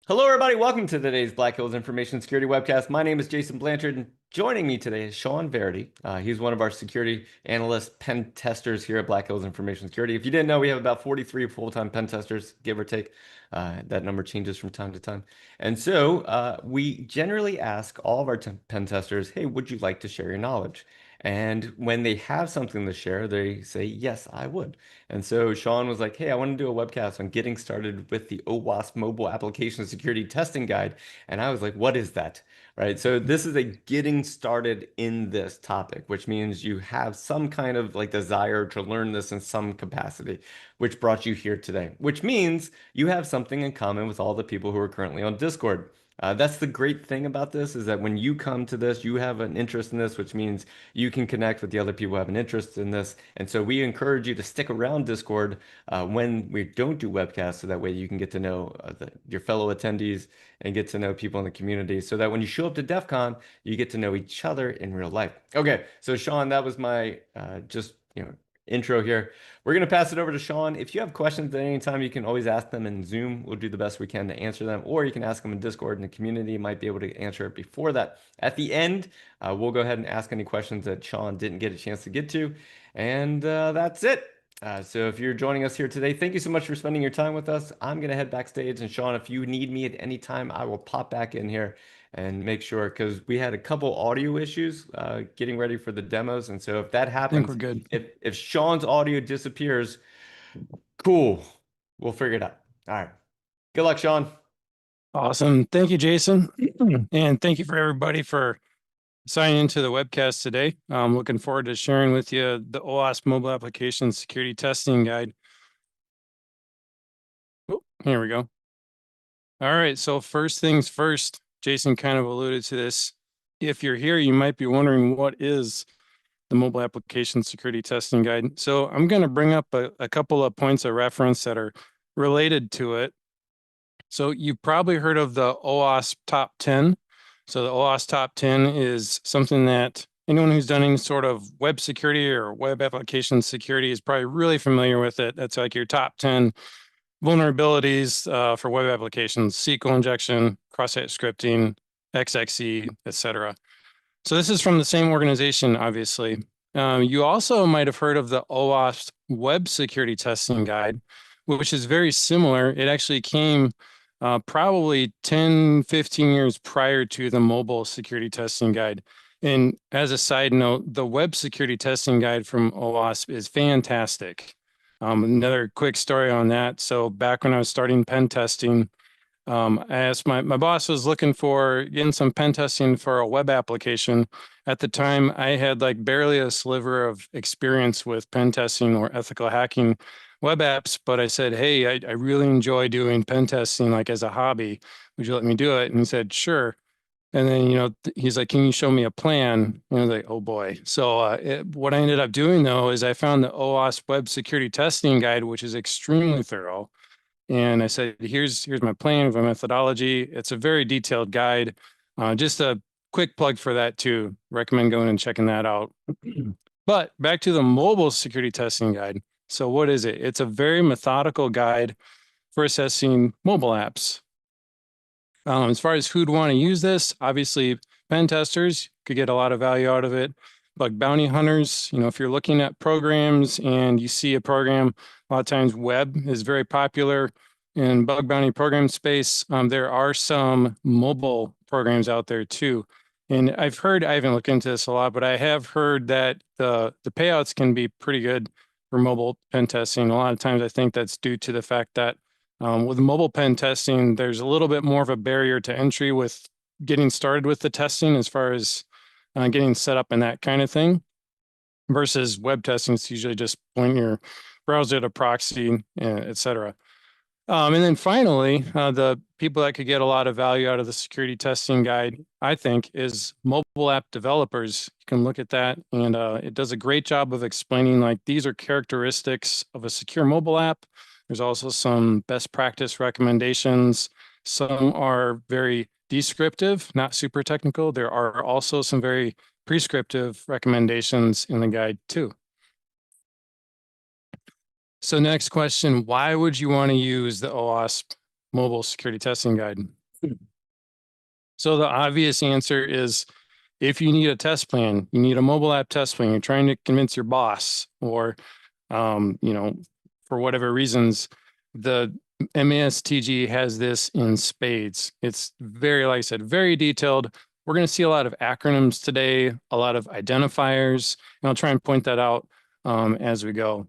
Hello, everybody. Welcome to today's Black Hills Information Security Webcast. My name is Jason Blanchard, and joining me today is Sean Verity. He's one of our security analyst pen testers here at Black Hills Information Security. If you didn't know, we have about 43 full-time pen testers, give or take. That number changes from time to time. And so we generally ask all of our pen testers, hey, would you like to share your knowledge? And when they have something to share, they say, yes, I would. And so Sean was like, hey, I want to do a webcast on getting started with the OWASP mobile application security testing guide. And I was like, what is that? Right. So this is a getting started in this topic, which means you have some kind of like desire to learn this in some capacity, which brought you here today, which means you have something in common with all the people who are currently on Discord. That's the great thing about this is that when you come to this, you have an interest in this, which means you can connect with the other people who have an interest in this. And so we encourage you to stick around Discord when we don't do webcasts, so that way you can get to know your fellow attendees and get to know people in the community, so that when you show up to DEF CON, you get to know each other in real life. Okay, so Sean, that was my just intro here. We're going to pass it over to Sean. If you have questions at any time, you can always ask them in Zoom. We'll do the best we can to answer them, or you can ask them in Discord, and the community might be able to answer it before that. At the end, we'll go ahead and ask any questions that Sean didn't get a chance to get to. And that's it. So if you're joining us here today, thank you so much for spending your time with us. I'm going to head backstage. And Sean, if you need me at any time, I will pop back in here and make sure, because we had a couple audio issues getting ready for the demos. And so if that I think we're happens, good. if Sean's audio disappears, cool. We'll figure it out. All right. Good luck, Sean. Awesome. Thank you, Jason. And thank you for everybody for signing into the webcast today. I'm looking forward to sharing with you the OWASP mobile application security testing guide. Oh, here we go. All right. So first things first, Jason kind of alluded to this. If you're here, you might be wondering what is the mobile application security testing guide. So I'm going to bring up a couple of points of reference that are related to it. So you've probably heard of the OWASP Top 10. So the OWASP Top 10 is something that anyone who's done any sort of web security or web application security is probably really familiar with it. That's like your top 10 vulnerabilities for web applications, SQL injection, cross-site scripting, XXE, etc. So this is from the same organization, obviously. You also might have heard of the OWASP Web Security Testing Guide, which is very similar. It actually came probably 10, 15 years prior to the mobile security testing guide. And as a side note, the web security testing guide from OWASP is fantastic. Another quick story on that. So back when I was starting pen testing, I asked my boss was looking for getting some pen testing for a web application. At the time, I had like barely a sliver of experience with pen testing or ethical hacking web apps, but I said, hey, I really enjoy doing pen testing like as a hobby. Would you let me do it? And he said, sure. And then, he's like, can you show me a plan? And I was like, oh boy. So what I ended up doing though, is I found the OWASP Web Security Testing Guide, which is extremely thorough. And I said, here's my plan, my methodology. It's a very detailed guide. Just a quick plug for that too. Recommend going and checking that out. But back to the mobile security testing guide. So what is it? It's a very methodical guide for assessing mobile apps. As far as who'd want to use this, obviously pen testers could get a lot of value out of it. Bug bounty hunters, if you're looking at programs and you see a program, a lot of times web is very popular in bug bounty program space. There are some mobile programs out there too. And I haven't looked into this a lot, but I have heard that the payouts can be pretty good for mobile pen testing. A lot of times I think that's due to the fact that with mobile pen testing, there's a little bit more of a barrier to entry with getting started with the testing as far as getting set up and that kind of thing, versus web testing. It's usually just point your browser to proxy, etc. And then finally, the people that could get a lot of value out of the security testing guide, I think, is mobile app developers. You can look at that, and it does a great job of explaining, like, these are characteristics of a secure mobile app. There's also some best practice recommendations. Some are very descriptive, not super technical. There are also some very prescriptive recommendations in the guide too. So next question, why would you want to use the OWASP mobile security testing guide? So the obvious answer is if you need a test plan, you need a mobile app test plan, you're trying to convince your boss or, for whatever reasons, the MASTG has this in spades. It's very, like I said, very detailed. We're going to see a lot of acronyms today, a lot of identifiers, and I'll try and point that out as we go.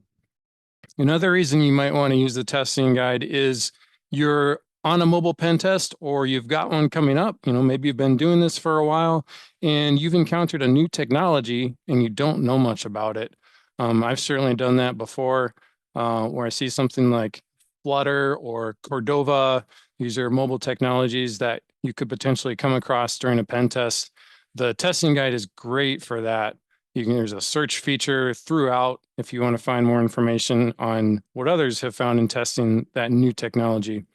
Another reason you might want to use the testing guide is you're on a mobile pen test or you've got one coming up. Maybe you've been doing this for a while and you've encountered a new technology and you don't know much about it. I've certainly done that before where I see something like Flutter or Cordova. These are mobile technologies that you could potentially come across during a pen test. The testing guide is great for that. There's a search feature throughout if you want to find more information on what others have found in testing that new technology.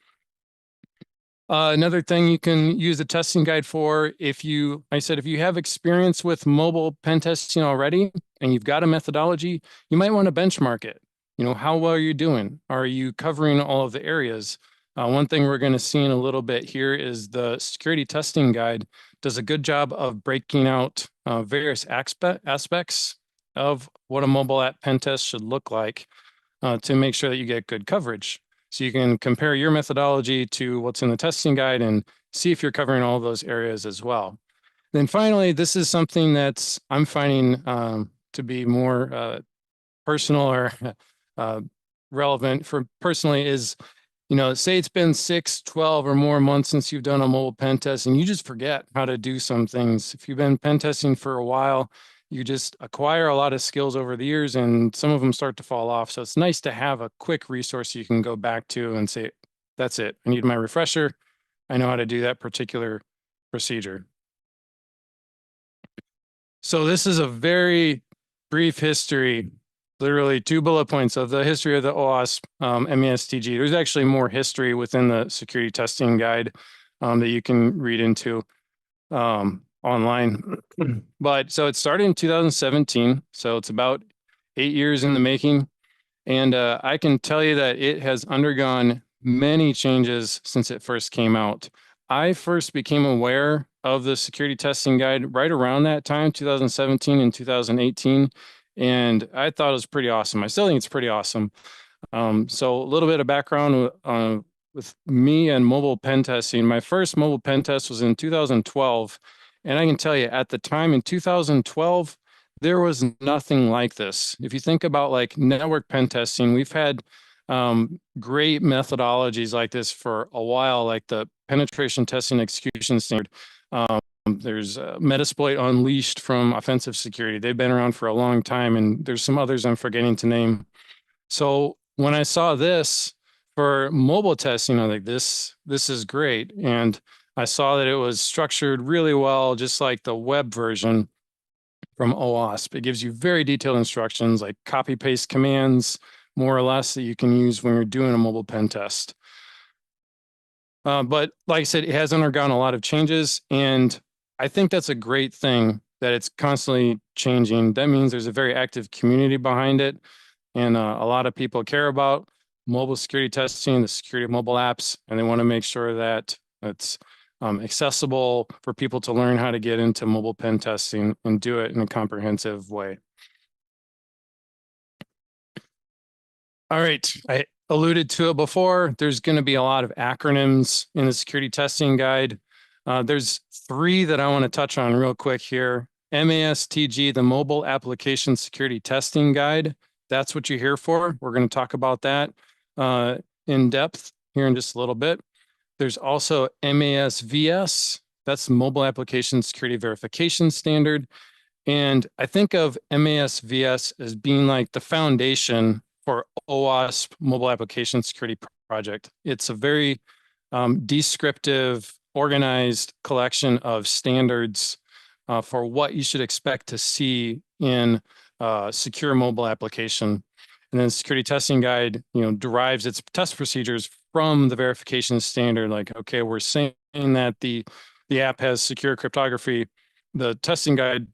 Another thing you can use the testing guide for, if you have experience with mobile pen testing already and you've got a methodology, you might want to benchmark it. How well are you doing? Are you covering all of the areas? One thing we're going to see in a little bit here is the security testing guide does a good job of breaking out various aspects of what a mobile app pen test should look like to make sure that you get good coverage. So you can compare your methodology to what's in the testing guide and see if you're covering all those areas as well. Then finally, this is something that's I'm finding to be more personal or relevant for personally is, say it's been 6, 12 or more months since you've done a mobile pen test and you just forget how to do some things. If you've been pen testing for a while, you just acquire a lot of skills over the years and some of them start to fall off. So it's nice to have a quick resource you can go back to and say, that's it. I need my refresher. I know how to do that particular procedure. So this is a very brief history, literally 2 bullet points of the history of the OWASP MASTG. There's actually more history within the security testing guide that you can read into online. But so it started in 2017. So it's about 8 years in the making. And I can tell you that it has undergone many changes since it first came out. I first became aware of the security testing guide right around that time, 2017 and 2018. And I thought it was pretty awesome. I still think it's pretty awesome. So a little bit of background with me and mobile pen testing. My first mobile pen test was in 2012. And I can tell you at the time in 2012, there was nothing like this. If you think about like network pen testing, we've had great methodologies like this for a while, like the penetration testing execution standard. There's Metasploit Unleashed from Offensive Security. They've been around for a long time, and there's some others I'm forgetting to name. So when I saw this for mobile testing, I was like, this is great. And I saw that it was structured really well, just like the web version from OWASP. It gives you very detailed instructions like copy paste commands, more or less, that you can use when you're doing a mobile pen test. But like I said, it has undergone a lot of changes, and I think that's a great thing that it's constantly changing. That means there's a very active community behind it, and a lot of people care about mobile security testing, the security of mobile apps, and they want to make sure that it's accessible for people to learn how to get into mobile pen testing and do it in a comprehensive way. All right, I alluded to it before. There's going to be a lot of acronyms in the security testing guide. There's 3 that I want to touch on real quick here. MASTG, the Mobile Application Security Testing Guide. That's what you're here for. We're going to talk about that in depth here in just a little bit. There's also MASVS. That's Mobile Application Security Verification Standard. And I think of MASVS as being like the foundation for OWASP Mobile Application Security Project. It's a very descriptive, organized collection of standards for what you should expect to see in a secure mobile application. And then the security testing guide, derives its test procedures from the verification standard. Like, okay, we're saying that the app has secure cryptography. The testing guide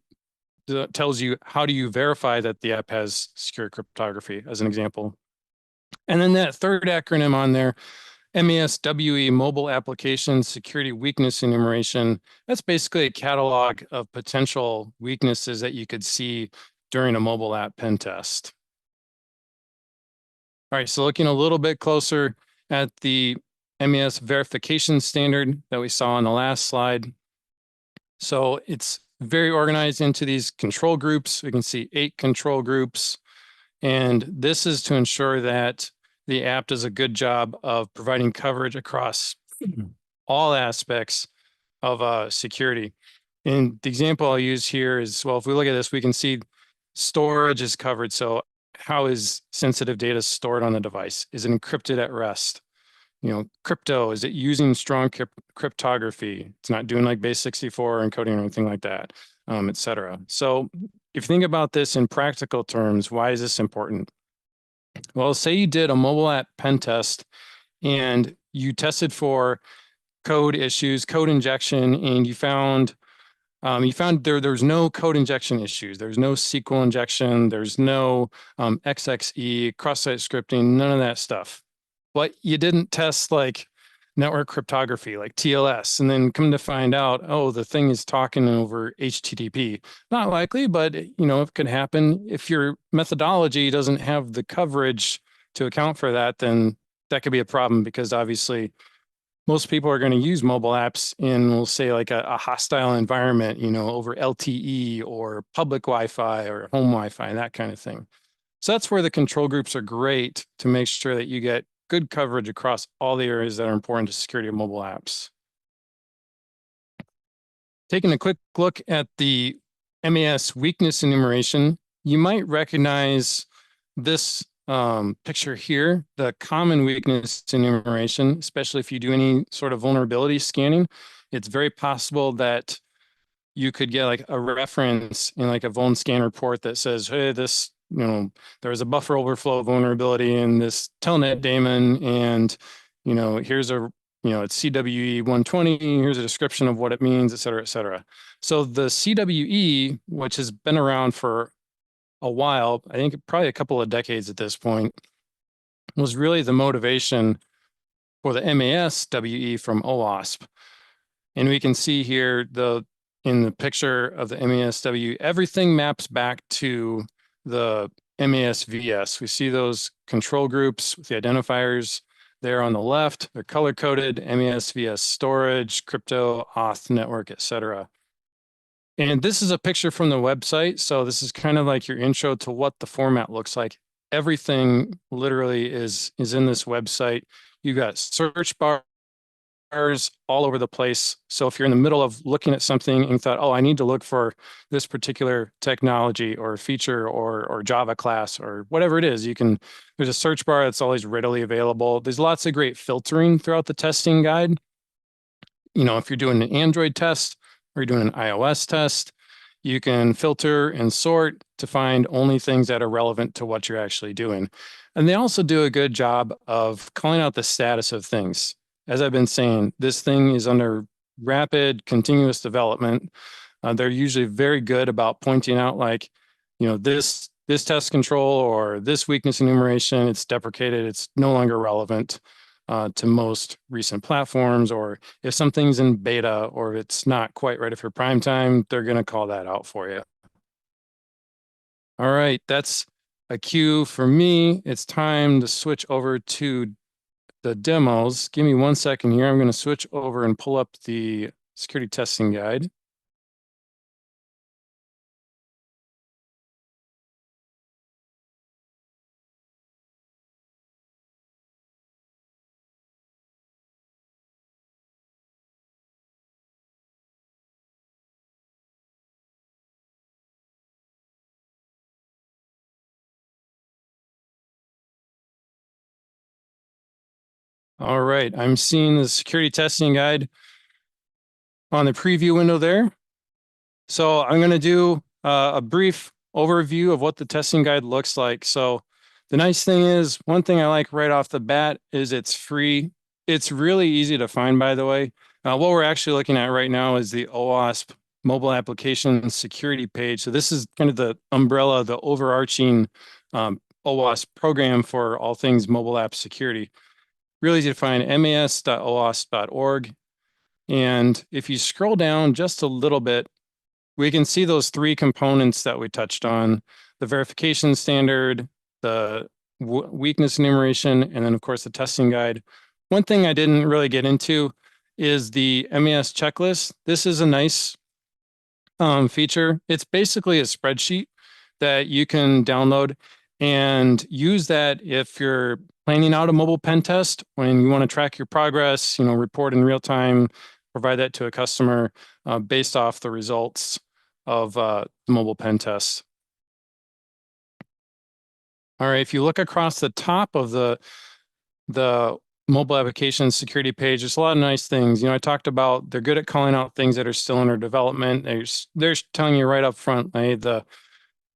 tells you how do you verify that the app has secure cryptography, as an example. And then that third acronym on there MASWE, Mobile Application Security Weakness Enumeration. That's basically a catalog of potential weaknesses that you could see during a mobile app pen test. All right, so looking a little bit closer at the MES verification standard that we saw on the last slide. So it's very organized into these control groups. We can see 8 control groups. And this is to ensure that the app does a good job of providing coverage across all aspects of security. And the example I'll use here is, well, if we look at this, we can see storage is covered. So how is sensitive data stored on the device? Is it encrypted at rest? Crypto, is it using strong cryptography? It's not doing like base 64 encoding or anything like that, et cetera. So if you think about this in practical terms, why is this important? Well, say you did a mobile app pen test and you tested for code issues, code injection, and you found there's no code injection issues. There's no SQL injection. There's no XXE, cross-site scripting, none of that stuff. But you didn't test like network cryptography, like TLS, and then come to find out, oh, the thing is talking over HTTP. Not likely, but it could happen. If your methodology doesn't have the coverage to account for that, then that could be a problem, because obviously most people are going to use mobile apps in, we'll say, like a hostile environment, over LTE or public Wi-Fi or home Wi-Fi, that kind of thing. So that's where the control groups are great, to make sure that you get good coverage across all the areas that are important to security of mobile apps. Taking a quick look at the MAS weakness enumeration, you might recognize this picture here, the common weakness enumeration, especially if you do any sort of vulnerability scanning. It's very possible that you could get like a reference in like a vuln scan report that says, hey, this, there's a buffer overflow vulnerability in this telnet daemon, and, here's a, it's CWE 120, here's a description of what it means, et cetera, et cetera. So the CWE, which has been around for a while, I think probably a couple of decades at this point, was really the motivation for the MAS WE from OWASP. And we can see here in the picture of the MASW, everything maps back to the MASVS. We see those control groups with the identifiers there on the left. They're color-coded: MASVS storage, crypto, auth network, et cetera. And this is a picture from the website. So this is kind of like your intro to what the format looks like. Everything literally is in this website. You got search bars all over the place. So if you're in the middle of looking at something and you thought, oh, I need to look for this particular technology or feature or Java class or whatever it is, there's a search bar that's always readily available. There's lots of great filtering throughout the testing guide. If you're doing an Android test or you're doing an iOS test, you can filter and sort to find only things that are relevant to what you're actually doing. And they also do a good job of calling out the status of things. As I've been saying, this thing is under rapid continuous development. They're usually very good about pointing out, like, this test control or this weakness enumeration, it's deprecated, it's no longer relevant to most recent platforms, or if something's in beta or it's not quite ready for prime time, they're going to call that out for you. All right, that's a cue for me. It's time to switch over to the demos. Give me 1 second here. I'm going to switch over and pull up the security testing guide. All right, I'm seeing the security testing guide on the preview window there. So I'm going to do a brief overview of what the testing guide looks like. So the nice thing is, one thing I like right off the bat is it's free. It's really easy to find, by the way. What we're actually looking at right now is the OWASP mobile application security page. So this is kind of the umbrella, the overarching OWASP program for all things mobile app security. Really easy to find, mas.owasp.org. And if you scroll down just a little bit, we can see those three components that we touched on: the verification standard, the weakness enumeration, and then of course the testing guide. One thing I didn't really get into is the MES checklist. This is a nice feature. It's basically a spreadsheet that you can download and use that if you're planning out a mobile pen test, when you want to track your progress, report in real time, provide that to a customer based off the results of the mobile pen tests. All right, if you look across the top of the mobile application security page, there's a lot of nice things. I talked about they're good at calling out things that are still under development. They're telling you right up front,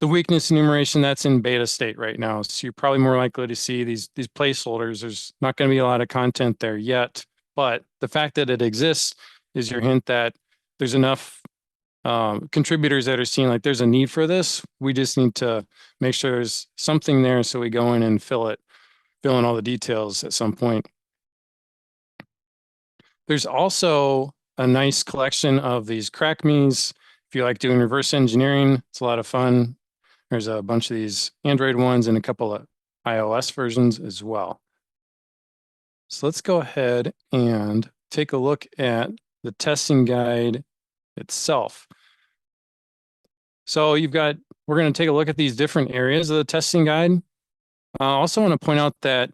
the weakness enumeration, that's in beta state right now. So you're probably more likely to see these placeholders. There's not going to be a lot of content there yet, but the fact that it exists is your hint that there's enough contributors that are seeing like there's a need for this. We just need to make sure there's something there, so we go in and fill in all the details at some point. There's also a nice collection of these crack me's. If you like doing reverse engineering, it's a lot of fun. There's a bunch of these Android ones and a couple of iOS versions as well. So let's go ahead and take a look at the testing guide itself. So we're going to take a look at these different areas of the testing guide. I also want to point out that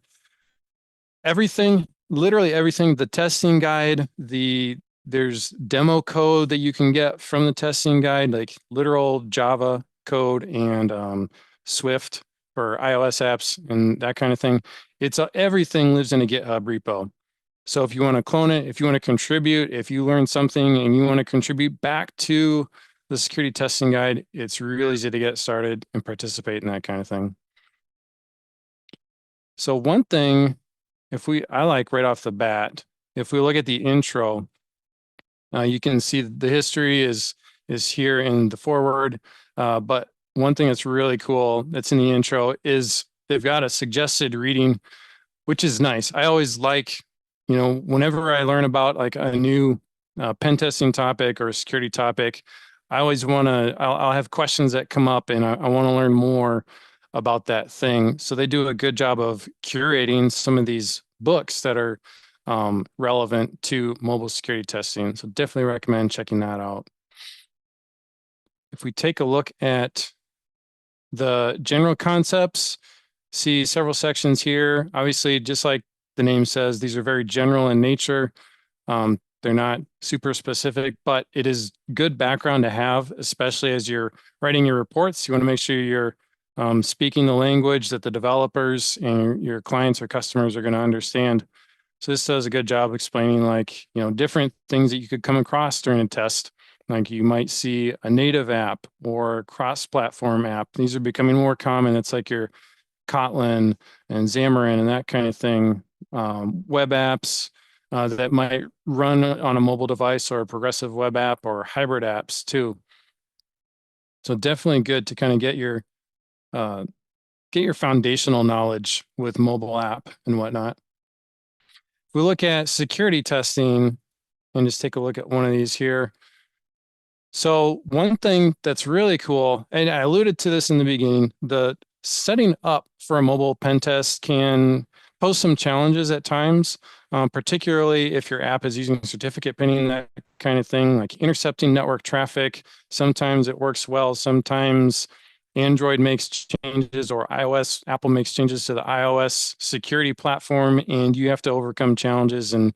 literally everything, the testing guide, there's demo code that you can get from the testing guide, like literal Java code and Swift for iOS apps and that kind of thing. Everything lives in a GitHub repo. So if you want to clone it, if you want to contribute, if you learn something and you want to contribute back to the security testing guide, it's really easy to get started and participate in that kind of thing. So one thing, I like right off the bat, if we look at the intro, you can see the history is here in the foreword. But one thing that's really cool that's in the intro is they've got a suggested reading, which is nice. I always like, whenever I learn about like a new pen testing topic or a security topic, I always I'll have questions that come up and I want to learn more about that thing. So they do a good job of curating some of these books that are relevant to mobile security testing. So definitely recommend checking that out. If we take a look at the general concepts, see several sections here. Obviously, just like the name says, these are very general in nature. They're not super specific, but it is good background to have, especially as you're writing your reports. You want to make sure you're speaking the language that the developers and your clients or customers are going to understand. So this does a good job explaining different things that you could come across during a test. Like you might see a native app or cross-platform app. These are becoming more common. It's like your Kotlin and Xamarin and that kind of thing. Web apps that might run on a mobile device or a progressive web app or hybrid apps too. So definitely good to kind of get your foundational knowledge with mobile app and whatnot. If we look at security testing and just take a look at one of these here. So one thing that's really cool, and I alluded to this in the beginning, the setting up for a mobile pen test can pose some challenges at times, particularly if your app is using certificate pinning, that kind of thing, like intercepting network traffic. Sometimes it works well. Sometimes Android makes changes or Apple makes changes to the iOS security platform, and you have to overcome challenges and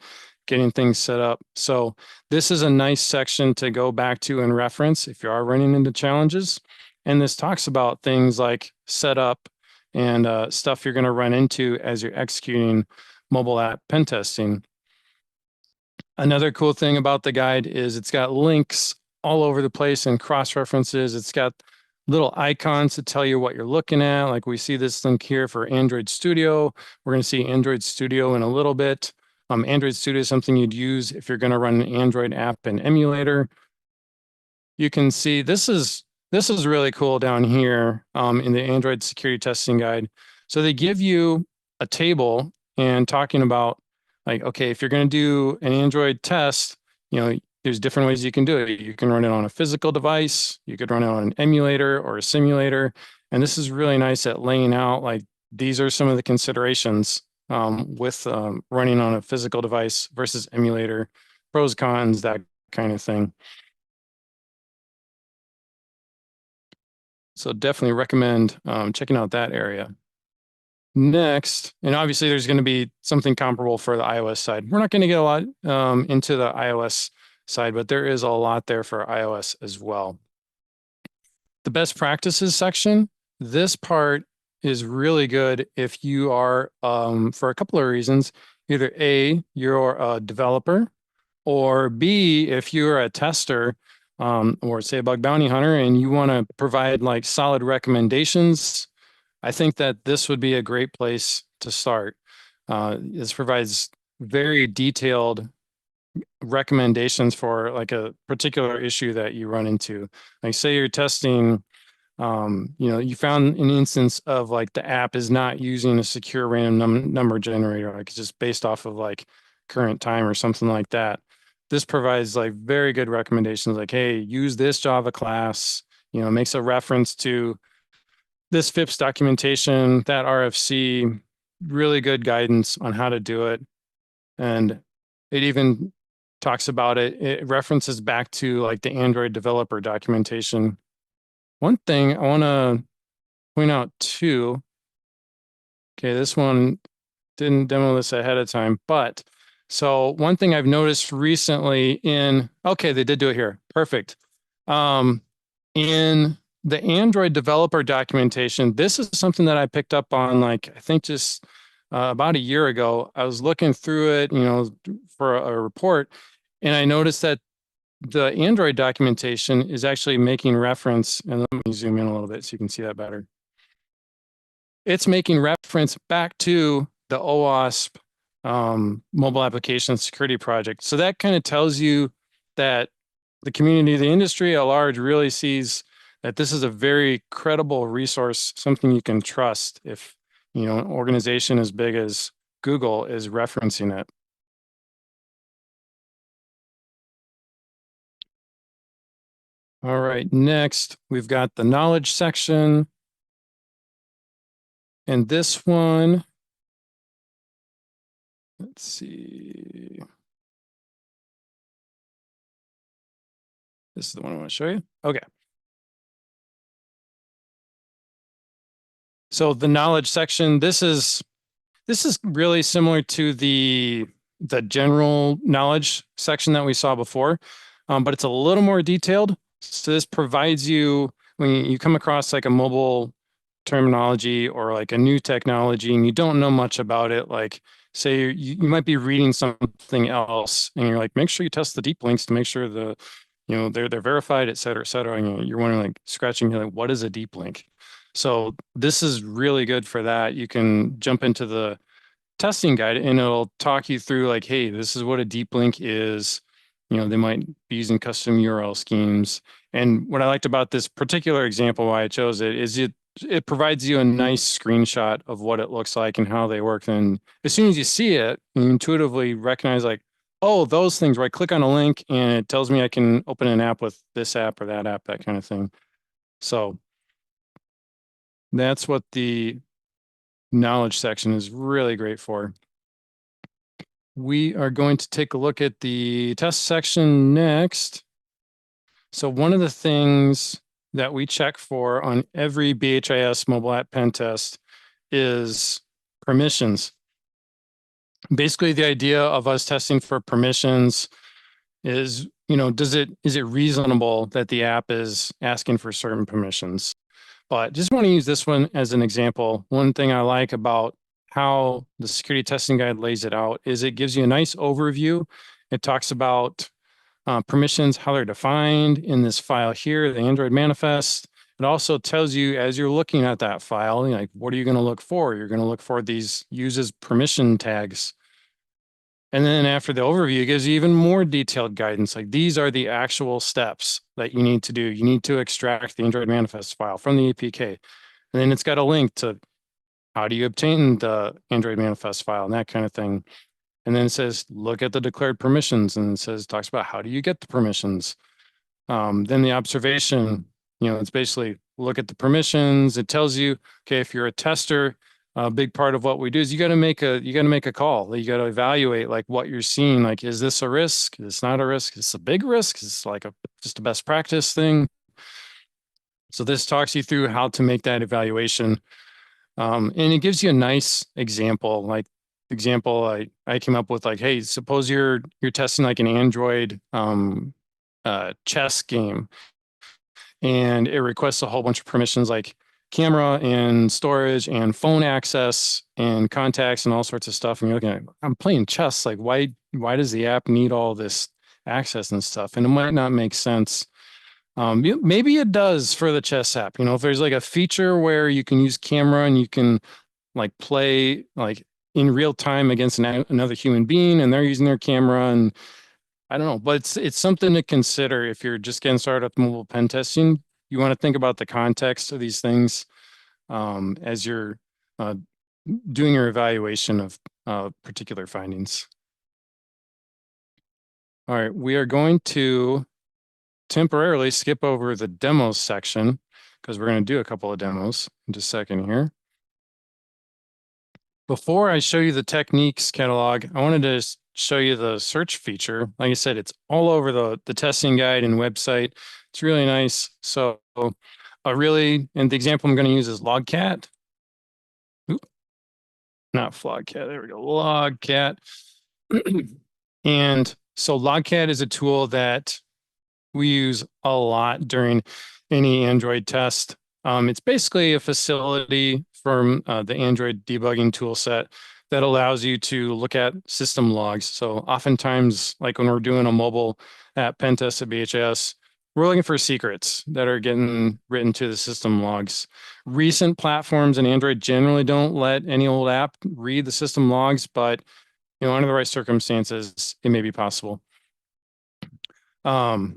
getting things set up. So this is a nice section to go back to and reference if you are running into challenges. And this talks about things like setup and stuff you're going to run into as you're executing mobile app pen testing. Another cool thing about the guide is it's got links all over the place and cross references. It's got little icons to tell you what you're looking at. Like we see this link here for Android Studio. We're going to see Android Studio in a little bit. Android Studio is something you'd use if you're going to run an Android app and emulator. You can see this is really cool down here in the Android security testing guide. So they give you a table and talking about like, okay, if you're going to do an Android test, there's different ways you can do it. You can run it on a physical device, you could run it on an emulator or a simulator. And this is really nice at laying out, like, these are some of the considerations with running on a physical device versus emulator, pros, cons, that kind of thing. So definitely recommend checking out that area. Next, and obviously there's going to be something comparable for the iOS side. We're not going to get a lot into the iOS side, but there is a lot there for iOS as well. The best practices section, this part is really good if you are, for a couple of reasons, either A, you're a developer, or B, if you're a tester, or say a bug bounty hunter and you want to provide like solid recommendations. I think that this would be a great place to start. This provides very detailed recommendations for like a particular issue that you run into. Like say you're testing, you found an instance of like the app is not using a secure random number generator, like it's just based off of like current time or something like that. This provides like very good recommendations like, hey, use this Java class, makes a reference to this FIPS documentation, that RFC, really good guidance on how to do it. And it even talks about it. It references back to like the Android developer documentation. One thing I want to point out too, okay, this one didn't demo this ahead of time, but so one thing I've noticed recently okay, they did do it here. Perfect. In the Android developer documentation, this is something that I picked up on, like, I think just about a year ago. I was looking through it, for a report, and I noticed that the Android documentation is actually making reference, and let me zoom in a little bit so you can see that better. It's making reference back to the OWASP mobile application security project. So that kind of tells you that the community, the industry at large really sees that this is a very credible resource, something you can trust if, an organization as big as Google is referencing it. All right, next we've got the knowledge section. And this one, let's see. This is the one I want to show you. Okay. So the knowledge section, this is really similar to the general knowledge section that we saw before, but it's a little more detailed. So this provides you, when you come across like a mobile terminology or like a new technology and you don't know much about it, like say you might be reading something else and you're like, make sure you test the deep links to make sure they're verified, et cetera, et cetera. And you're wondering, like, scratching your, like, what is a deep link? So this is really good for that. You can jump into the testing guide and it'll talk you through like, hey, this is what a deep link is. They might be using custom URL schemes. And what I liked about this particular example, why I chose it, is it provides you a nice screenshot of what it looks like and how they work. And as soon as you see it, you intuitively recognize like, oh, those things, where I click on a link and it tells me I can open an app with this app or that app, that kind of thing. So that's what the knowledge section is really great for. We are going to take a look at the test section next. So one of the things that we check for on every BHIS mobile app pen test is permissions. Basically, the idea of us testing for permissions is, is it reasonable that the app is asking for certain permissions? But just want to use this one as an example. One thing I like about how the security testing guide lays it out is it gives you a nice overview. It talks about permissions, how they're defined in this file here, the Android manifest. It also tells you, as you're looking at that file, like, what are you going to look for? You're going to look for these uses permission tags. And then after the overview, it gives you even more detailed guidance. Like, these are the actual steps that you need to do. You need to extract the Android manifest file from the APK. And then it's got a link to how do you obtain the Android manifest file and that kind of thing. And then it says, look at the declared permissions, and it says, talks about how do you get the permissions. Then the observation, it's basically look at the permissions. It tells you, okay, if you're a tester, a big part of what we do is you got to make a call. You got to evaluate like what you're seeing. Like, is this a risk? Is this not a risk? Is this a big risk? Is this like just a best practice thing? So this talks you through how to make that evaluation. And it gives you a nice example. Like I came up with, like, hey, suppose you're testing like an Android chess game, and it requests a whole bunch of permissions like camera and storage and phone access and contacts and all sorts of stuff. And you're looking at, I'm playing chess. Like, why does the app need all this access and stuff? And it might not make sense. Maybe it does for the chess app. If there's like a feature where you can use camera and you can like play like in real time against another human being, and they're using their camera, and I don't know, but it's something to consider if you're just getting started with mobile pen testing. You want to think about the context of these things as you're doing your evaluation of particular findings. All right, we are going to temporarily skip over the demos section because we're going to do a couple of demos in just a second here. Before I show you the techniques catalog, I wanted to show you the search feature. Like I said, it's all over the testing guide and website. It's really nice. So and the example I'm going to use is Logcat. Oop, not Flogcat. There we go. Logcat. And so Logcat is a tool that we use a lot during any Android test. It's basically a facility from the Android debugging tool set that allows you to look at system logs. So oftentimes, like when we're doing a mobile app pen test at BHS, we're looking for secrets that are getting written to the system logs. Recent platforms in Android generally don't let any old app read the system logs, but under the right circumstances, it may be possible. So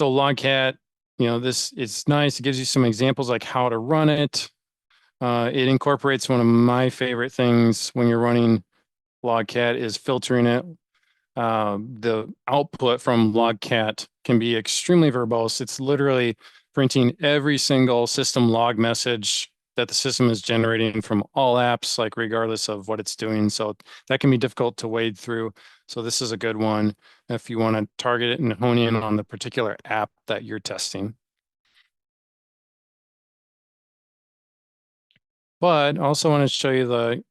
Logcat, this is nice. It gives you some examples like how to run it. It incorporates one of my favorite things when you're running Logcat is filtering it. The output from Logcat can be extremely verbose. It's literally printing every single system log message that the system is generating from all apps, like regardless of what it's doing. So that can be difficult to wade through. So this is a good one if you want to target it and hone in on the particular app that you're testing. But I also want to show you the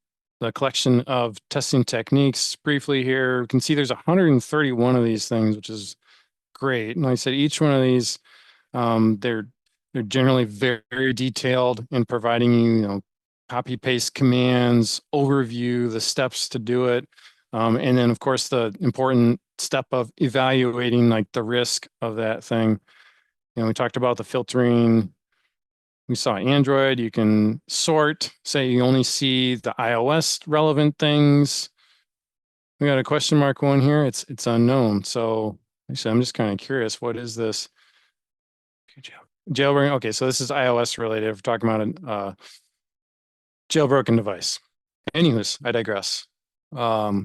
collection of testing techniques briefly here. You can see there's 131 of these things, which is great. And like I said, each one of these, they're generally very, very detailed in providing you, copy paste commands, overview, the steps to do it. And then of course the important step of evaluating like the risk of that thing. We talked about the filtering. We saw Android, you can sort, say you only see the iOS relevant things. We got a question mark one here. It's unknown. So actually, I'm just kind of curious. What is this? Jailbreaking. Okay, so this is iOS related. We're talking about a jailbroken device. Anyways, I digress. A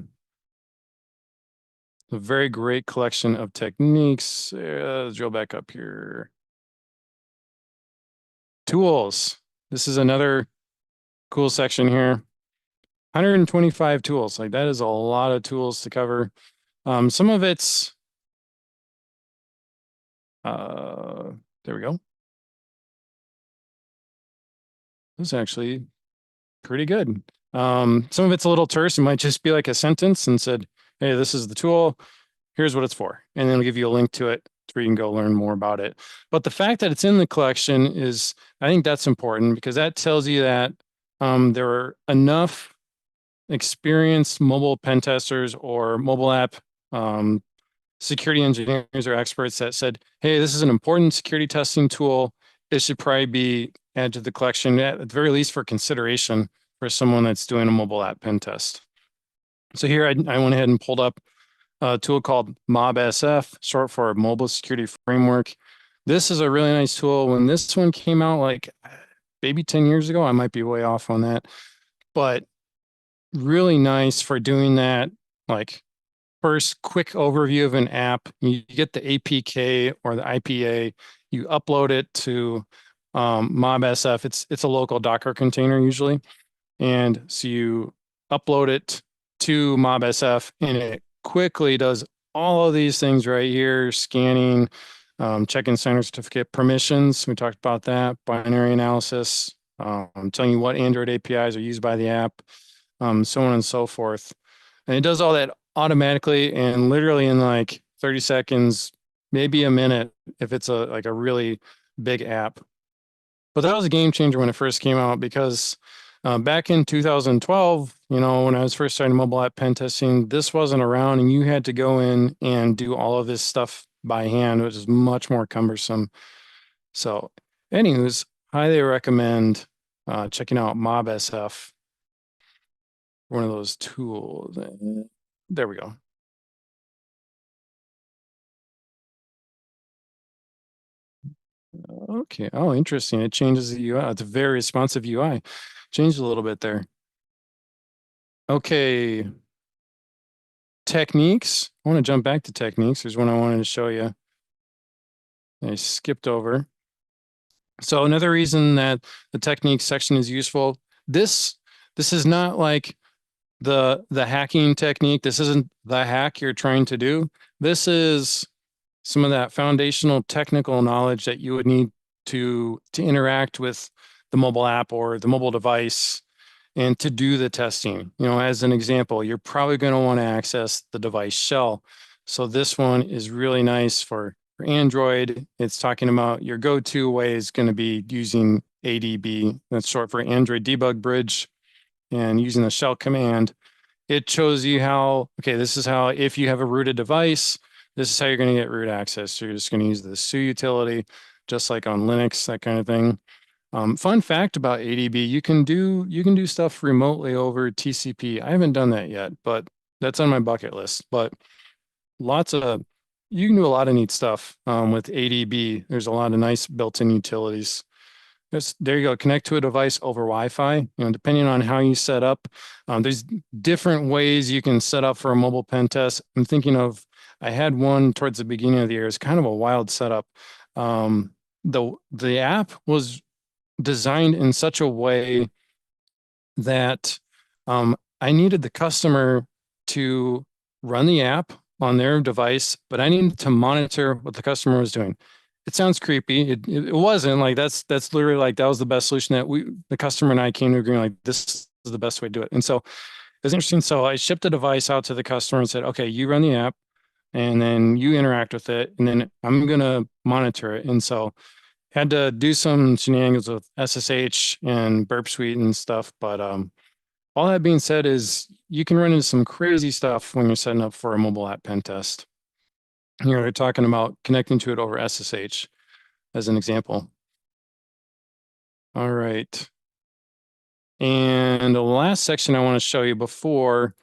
very great collection of techniques. Let's drill back up here. Tools. This is another cool section here. 125 tools. Like that is a lot of tools to cover. Some of it's there we go. This is actually pretty good. Some of it's a little terse. It might just be like a sentence and said, hey, this is the tool. Here's what it's for. And then it'll give you a link to it where you can go learn more about it. But the fact that it's in the collection is, I think that's important because that tells you that there are enough experienced mobile pen testers or mobile app security engineers or experts that said, hey, this is an important security testing tool. It should probably be added to the collection, at the very least for consideration for someone that's doing a mobile app pen test. So here I went ahead and pulled up a tool called MobSF, short for Mobile Security Framework. This is a really nice tool. When this one came out, like maybe 10 years ago, I might be way off on that, but really nice for doing that like first quick overview of an app. You get the APK or the IPA, you upload it to MobSF. It's a local Docker container usually. And so you upload it to MobSF and it quickly does all of these things right here, scanning, checking signer certificate permissions. We talked about that, binary analysis, telling you what Android APIs are used by the app, so on and so forth. And it does all that automatically and literally in like 30 seconds, maybe a minute if it's like a really big app. But that was a game changer when it first came out because back in 2012, when I was first starting mobile app pen testing, this wasn't around and you had to go in and do all of this stuff by hand, which is much more cumbersome. So anyways, highly recommend checking out MobSF, one of those tools. There we go. Okay. Oh, interesting. It changes the UI. It's a very responsive UI. Changed a little bit there. Okay. Techniques. I want to jump back to techniques. There's one I wanted to show you. I skipped over. So another reason that the techniques section is useful, this is not like the hacking technique. This isn't the hack you're trying to do. This is some of that foundational technical knowledge that you would need to interact with the mobile app or the mobile device and to do the testing. As an example, you're probably going to want to access the device shell. So this one is really nice for Android. It's talking about your go-to way is going to be using ADB. That's short for Android Debug Bridge, and using the shell command. It shows you how, okay, this is how, if you have a rooted device, this is how you're going to get root access. So you're just going to use the su utility, just like on Linux, that kind of thing. Fun fact about ADB, you can do stuff remotely over TCP. I haven't done that yet, but that's on my bucket list. But you can do a lot of neat stuff with ADB. There's a lot of nice built-in utilities. There you go. Connect to a device over Wi-Fi. Depending on how you set up, there's different ways you can set up for a mobile pen test. I'm thinking of, I had one towards the beginning of the year. It's kind of a wild setup. The app was designed in such a way that I needed the customer to run the app on their device, but I needed to monitor what the customer was doing. It sounds creepy. It wasn't. Like that's literally like that was the best solution that the customer and I came to agree like this is the best way to do it. And so it was interesting. So I shipped the device out to the customer and said, okay, you run the app and then you interact with it and then I'm going to monitor it. And so had to do some shenanigans with SSH and Burp Suite and stuff. But all that being said is you can run into some crazy stuff when you're setting up for a mobile app pen test. They're talking about connecting to it over SSH as an example. All right. And the last section I want to show you before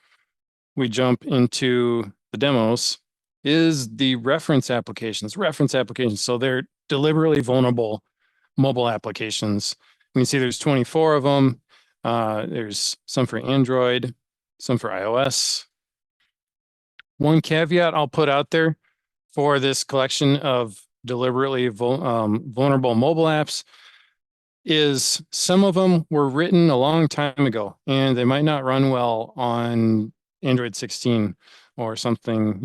we jump into the demos is the reference applications. So they're deliberately vulnerable mobile applications. You can see there's 24 of them. There's some for Android, some for iOS. One caveat I'll put out there for this collection of deliberately vulnerable mobile apps is some of them were written a long time ago and they might not run well on Android 16 or something,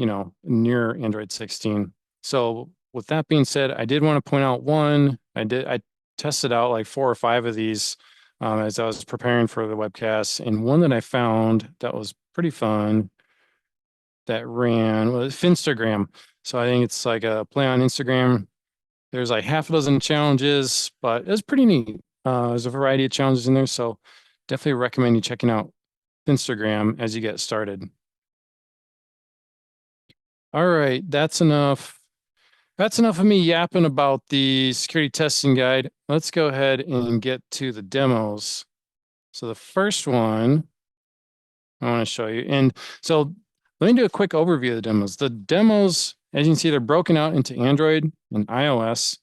near Android 16. So with that being said, I did want to point out one. I tested out like 4 or 5 of these as I was preparing for the webcast, and one that I found that was pretty fun that ran was Finstagram. So I think it's like a play on Instagram. There's like half a dozen challenges, but it was pretty neat. There's a variety of challenges in there, so definitely recommend you checking out Instagram as you get started. All right, that's enough. That's enough of me yapping about the security testing guide. Let's go ahead and get to the demos. So the first one I want to show you, and so let me do a quick overview of the demos. The demos, as you can see, they're broken out into Android and iOS.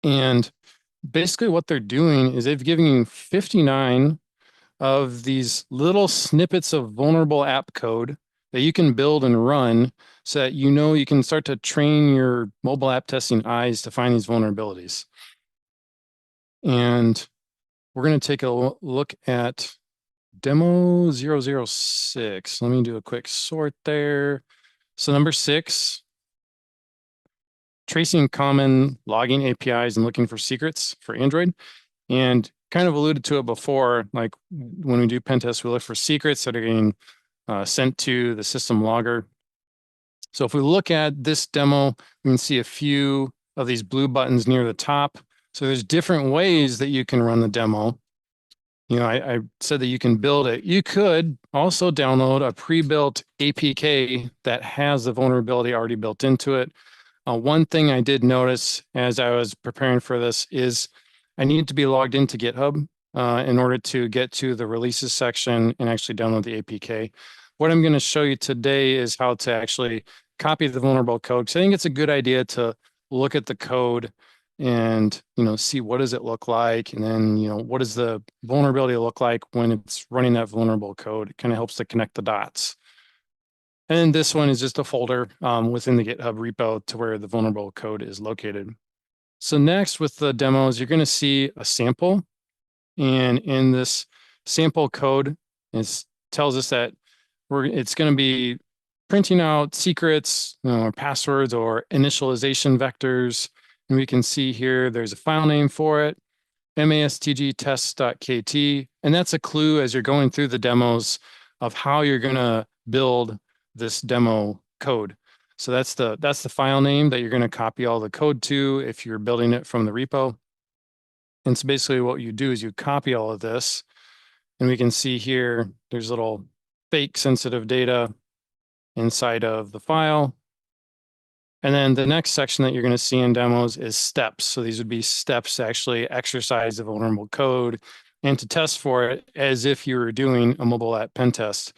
And basically what they're doing is they've given you 59 of these little snippets of vulnerable app code that you can build and run so that you can start to train your mobile app testing eyes to find these vulnerabilities. And we're going to take a look at demo 006. Let me do a quick sort there. So number 6, tracing common logging APIs and looking for secrets for Android. And kind of alluded to it before, like when we do pen tests, we look for secrets that are getting sent to the system logger. So if we look at this demo, we can see a few of these blue buttons near the top. So there's different ways that you can run the demo. I said that you can build it. You could also download a pre-built APK that has the vulnerability already built into it. One thing I did notice as I was preparing for this is I needed to be logged into GitHub in order to get to the releases section and actually download the APK. What I'm going to show you today is how to actually copy the vulnerable code. So I think it's a good idea to look at the code and see what does it look like, and then what does the vulnerability look like when it's running that vulnerable code. It kind of helps to connect the dots. And then this one is just a folder within the GitHub repo to where the vulnerable code is located. So next with the demos, you're going to see a sample, and in this sample code, it tells us that it's going to be printing out secrets, or passwords, or initialization vectors. And we can see here, there's a file name for it, mastg test.kt. And that's a clue as you're going through the demos of how you're going to build this demo code. So that's the file name that you're going to copy all the code to if you're building it from the repo. And so basically what you do is you copy all of this, and we can see here, there's little fake sensitive data inside of the file. And then the next section that you're going to see in demos is steps. So these would be steps to actually exercise the vulnerable code and to test for it as if you were doing a mobile app pen test.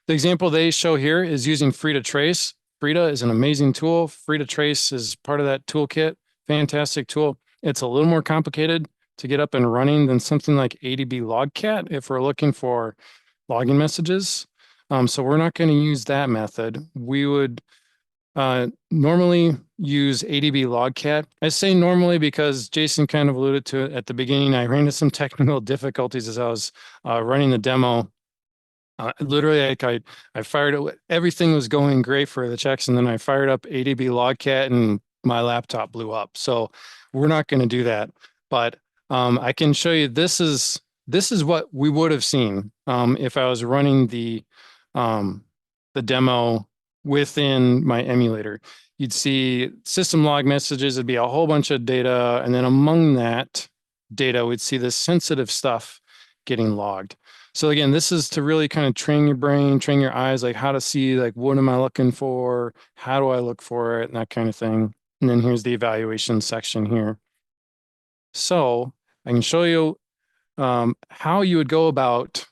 The example they show here is using Frida Trace. Frida is an amazing tool. Frida Trace is part of that toolkit. Fantastic tool. It's a little more complicated to get up and running than something like ADB Logcat if we're looking for login messages. So we're not going to use that method. We would normally use ADB Logcat. I say normally because Jason kind of alluded to it at the beginning. I ran into some technical difficulties as I was running the demo. Literally, I fired it. Everything was going great for the checks, and then I fired up ADB Logcat, and my laptop blew up. So we're not going to do that. But I can show you. This is what we would have seen if I was running the demo within my emulator. You'd see system log messages. It'd be a whole bunch of data, and then among that data, we'd see this sensitive stuff getting logged. So again, this is to really kind of train your brain, train your eyes, like how to see, like, what am I looking for? How do I look for it? And that kind of thing. And then here's the evaluation section here. So I can show you how you would go about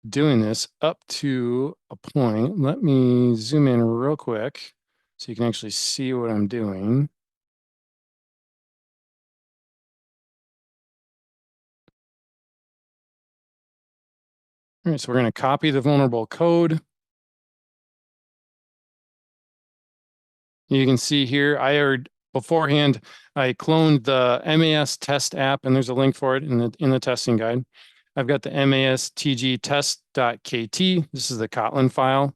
doing this up to a point. Let me zoom in real quick so you can actually see what I'm doing. All right, so we're going to copy the vulnerable code. You can see here, beforehand, I cloned the MAS test app, and there's a link for it in the testing guide. I've got the mastg test.kt. This is the Kotlin file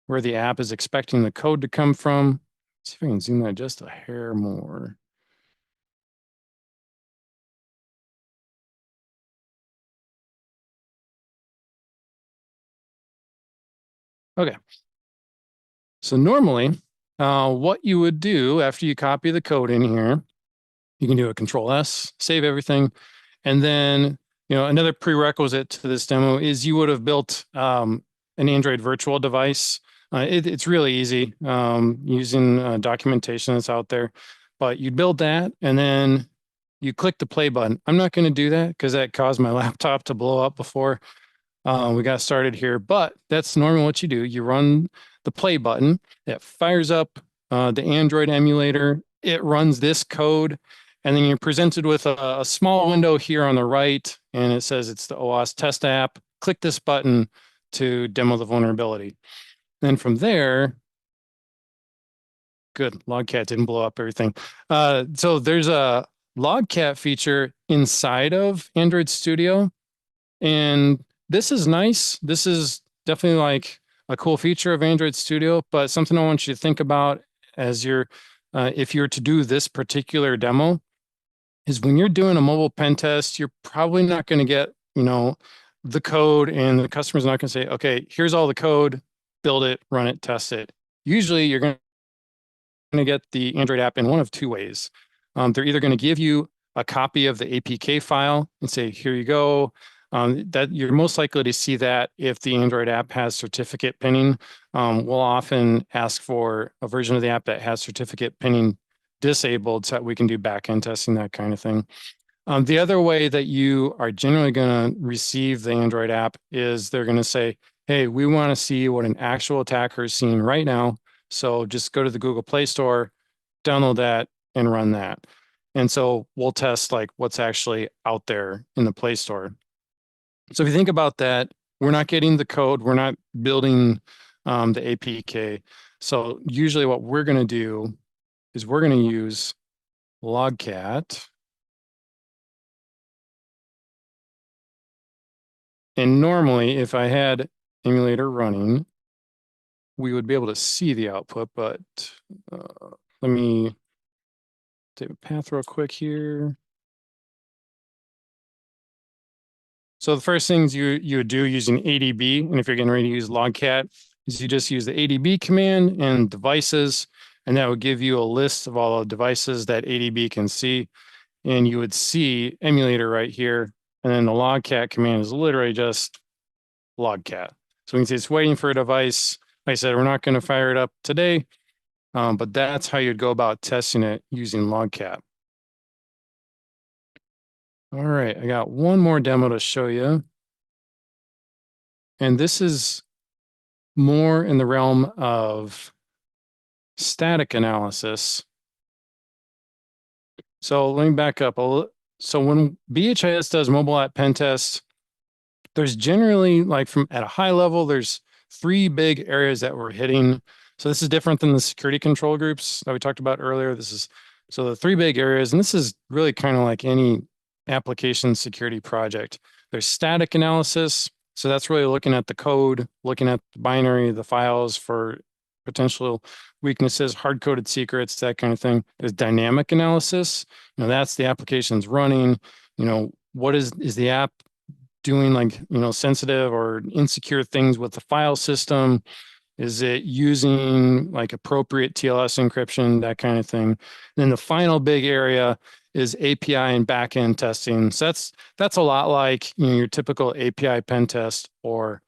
where the app is expecting the code to come from. Let's see if I can zoom that just a hair more. Okay. So normally, what you would do after you copy the code in here, you can do a Control S, save everything, and then another prerequisite to this demo is you would have built an Android virtual device. It's really easy using documentation that's out there, but you'd build that and then you click the play button. I'm not going to do that because that caused my laptop to blow up before we got started here, but that's normally what you do. You run the play button. It fires up the Android emulator. It runs this code, and then you're presented with a small window here on the right, and it says it's the OWASP test app. Click this button to demo the vulnerability. Then from there, good, Logcat didn't blow up everything. So there's a Logcat feature inside of Android Studio. And this is nice. This is definitely like a cool feature of Android Studio, but something I want you to think about as you're, if you're to do this particular demo, is when you're doing a mobile pen test, you're probably not going to get, the code, and the customer's not going to say, okay, here's all the code, build it, run it, test it. Usually you're going to get the Android app in one of two ways. They're either going to give you a copy of the APK file and say, here you go. That you're most likely to see that if the Android app has certificate pinning. We'll often ask for a version of the app that has certificate pinning disabled so that we can do backend testing, that kind of thing. The other way that you are generally going to receive the Android app is they're going to say, hey, we want to see what an actual attacker is seeing right now. So just go to the Google Play Store, download that, and run that. And so we'll test like what's actually out there in the Play Store. So if you think about that, we're not getting the code, we're not building the APK. So usually what we're going to do is we're going to use Logcat. And normally if I had emulator running, we would be able to see the output, but let me take a path real quick here. So the first things you would do using ADB, and if you're getting ready to use Logcat, is you just use the ADB command and devices, and that would give you a list of all the devices that ADB can see. And you would see emulator right here. And then the Logcat command is literally just Logcat. So we can see it's waiting for a device. Like I said, we're not going to fire it up today, but that's how you'd go about testing it using Logcat. All right, I got one more demo to show you. And this is more in the realm of static analysis. So let me back up. So when BHIS does mobile app pen tests, there's generally like from at a high level, there's three big areas that we're hitting. So this is different than the security control groups that we talked about earlier. So the three big areas, and this is really kind of like any application security project. There's static analysis. So that's really looking at the code, looking at the binary, the files for potential weaknesses, hard-coded secrets, that kind of thing. There's dynamic analysis. That's the application's running. What is the app doing, like, sensitive or insecure things with the file system? Is it using like appropriate TLS encryption, that kind of thing? And then the final big area is API and backend testing. So that's a lot like your typical API pen test or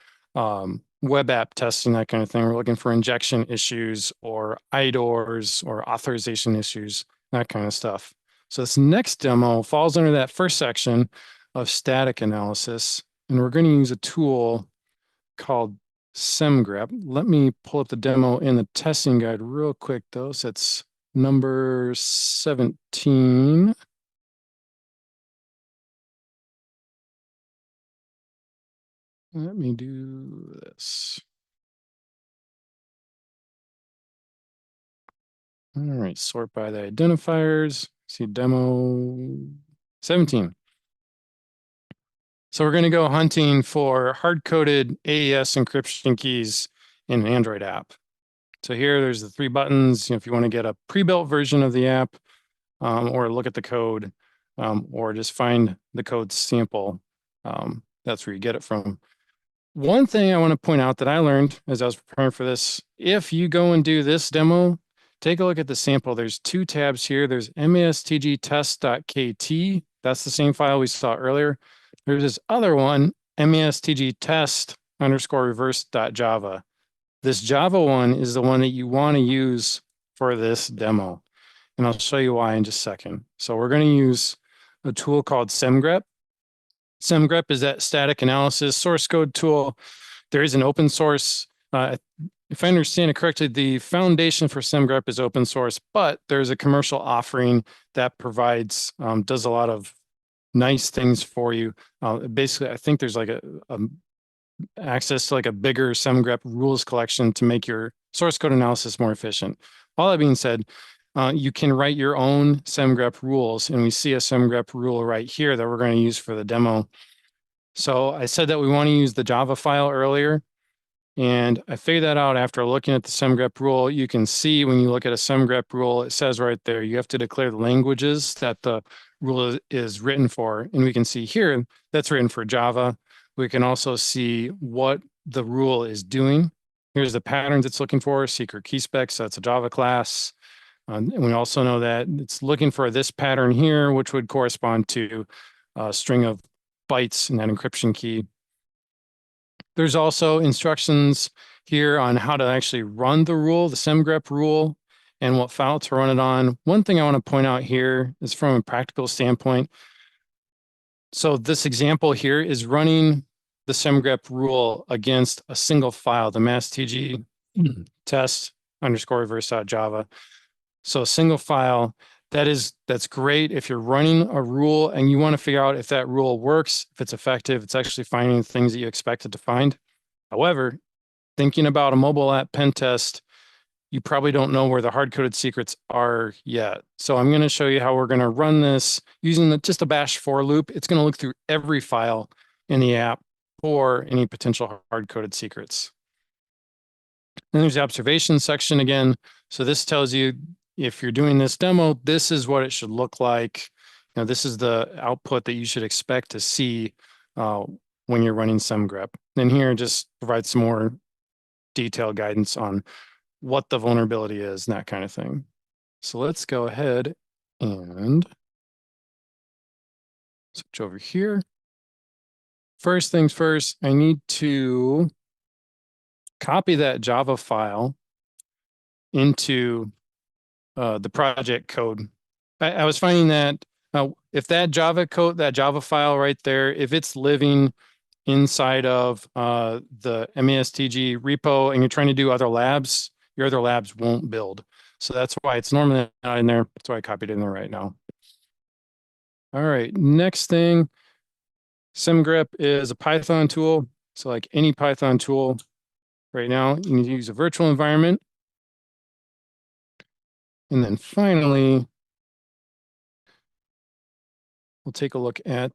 web app testing, that kind of thing. We're looking for injection issues or IDORs or authorization issues, that kind of stuff. So this next demo falls under that first section of static analysis, and we're going to use a tool called Semgrep. Let me pull up the demo in the testing guide real quick though. So it's number 17. Let me do this. All right, sort by the identifiers. See demo 17. So we're going to go hunting for hard-coded AES encryption keys in an Android app. So here, there's the three buttons. If you want to get a pre-built version of the app, or look at the code, or just find the code sample, that's where you get it from. One thing I want to point out that I learned as I was preparing for this, if you go and do this demo, take a look at the sample. There's two tabs here. There's mastg test.kt. That's the same file we saw earlier. There's this other one, mastg test_reverse.java. This Java one is the one that you want to use for this demo. And I'll show you why in just a second. So we're going to use a tool called Semgrep. Semgrep is that static analysis source code tool. There is an open source. If I understand it correctly, the foundation for Semgrep is open source, but there's a commercial offering that provides, does a lot of nice things for you. Basically, I think there's like a access to like a bigger Semgrep rules collection to make your source code analysis more efficient. All that being said, you can write your own Semgrep rules, and we see a Semgrep rule right here that we're going to use for the demo. So I said that we want to use the Java file earlier, and I figured that out after looking at the Semgrep rule. You can see when you look at a Semgrep rule, it says right there, you have to declare the languages that the rule is written for. And we can see here, that's written for Java. We can also see what the rule is doing. Here's the patterns it's looking for, secret key specs, so that's a Java class. And we also know that it's looking for this pattern here, which would correspond to a string of bytes in that encryption key. There's also instructions here on how to actually run the rule, the Semgrep rule, and what file to run it on. One thing I want to point out here is from a practical standpoint. So this example here is running the Semgrep rule against a single file, the MASTG test underscore reverse.java. So a single file, that's great if you're running a rule and you want to figure out if that rule works, if it's effective, it's actually finding things that you expect it to find. However, thinking about a mobile app pen test, you probably don't know where the hard-coded secrets are yet. So I'm going to show you how we're going to run this using just a bash for loop. It's going to look through every file in the app for any potential hard-coded secrets. Then there's the observation section again. So this tells you if you're doing this demo, this is what it should look like. Now, this is the output that you should expect to see when you're running Semgrep. Then here, just provide some more detailed guidance on what the vulnerability is and that kind of thing. So let's go ahead and switch over here. First things first, I need to copy that Java file into the project code. I was finding that if that Java code, that Java file right there, if it's living inside of the MASTG repo and you're trying to do other labs, your other labs won't build. So that's why it's normally not in there. That's why I copied it in there right now. All right, next thing, Semgrep is a Python tool. So like any Python tool right now, you need to use a virtual environment. And then finally, we'll take a look at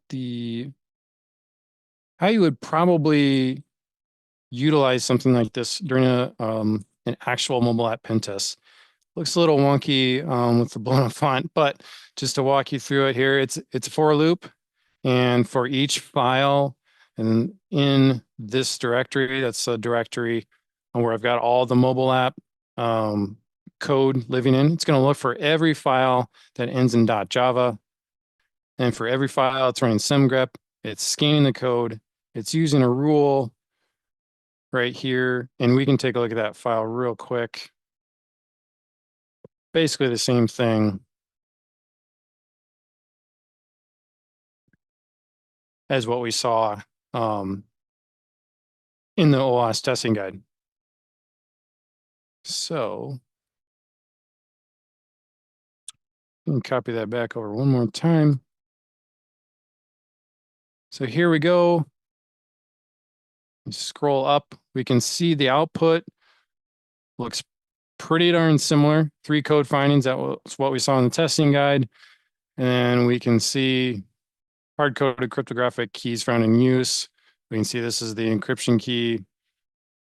how you would probably utilize something like this during an actual mobile app pen test. Looks a little wonky with the blown up font, but just to walk you through it here, it's a for loop, and for each file and in this directory, that's a directory where I've got all the mobile app code living in. It's going to look for every file that ends in .java, and for every file it's running Semgrep. It's scanning the code. It's using a rule right here, and we can take a look at that file real quick. Basically the same thing as what we saw in the OWASP testing guide. So let me copy that back over one more time. So here we go. Scroll up, we can see the output looks pretty darn similar. 3 code findings, that was what we saw in the testing guide. And we can see hard-coded cryptographic keys found in use. We can see this is the encryption key.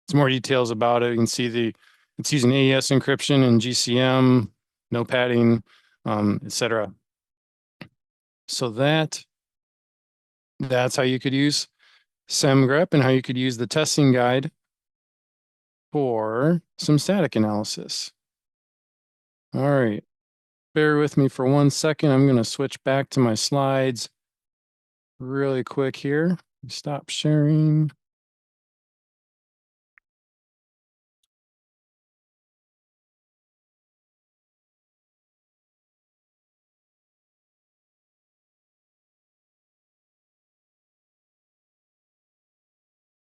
Some more details about it. You can see it's using AES encryption and GCM, no padding, etc. So that's how you could use Semgrep and how you could use the testing guide for some static analysis. All right, bear with me for 1 second. I'm going to switch back to my slides really quick here. Stop sharing.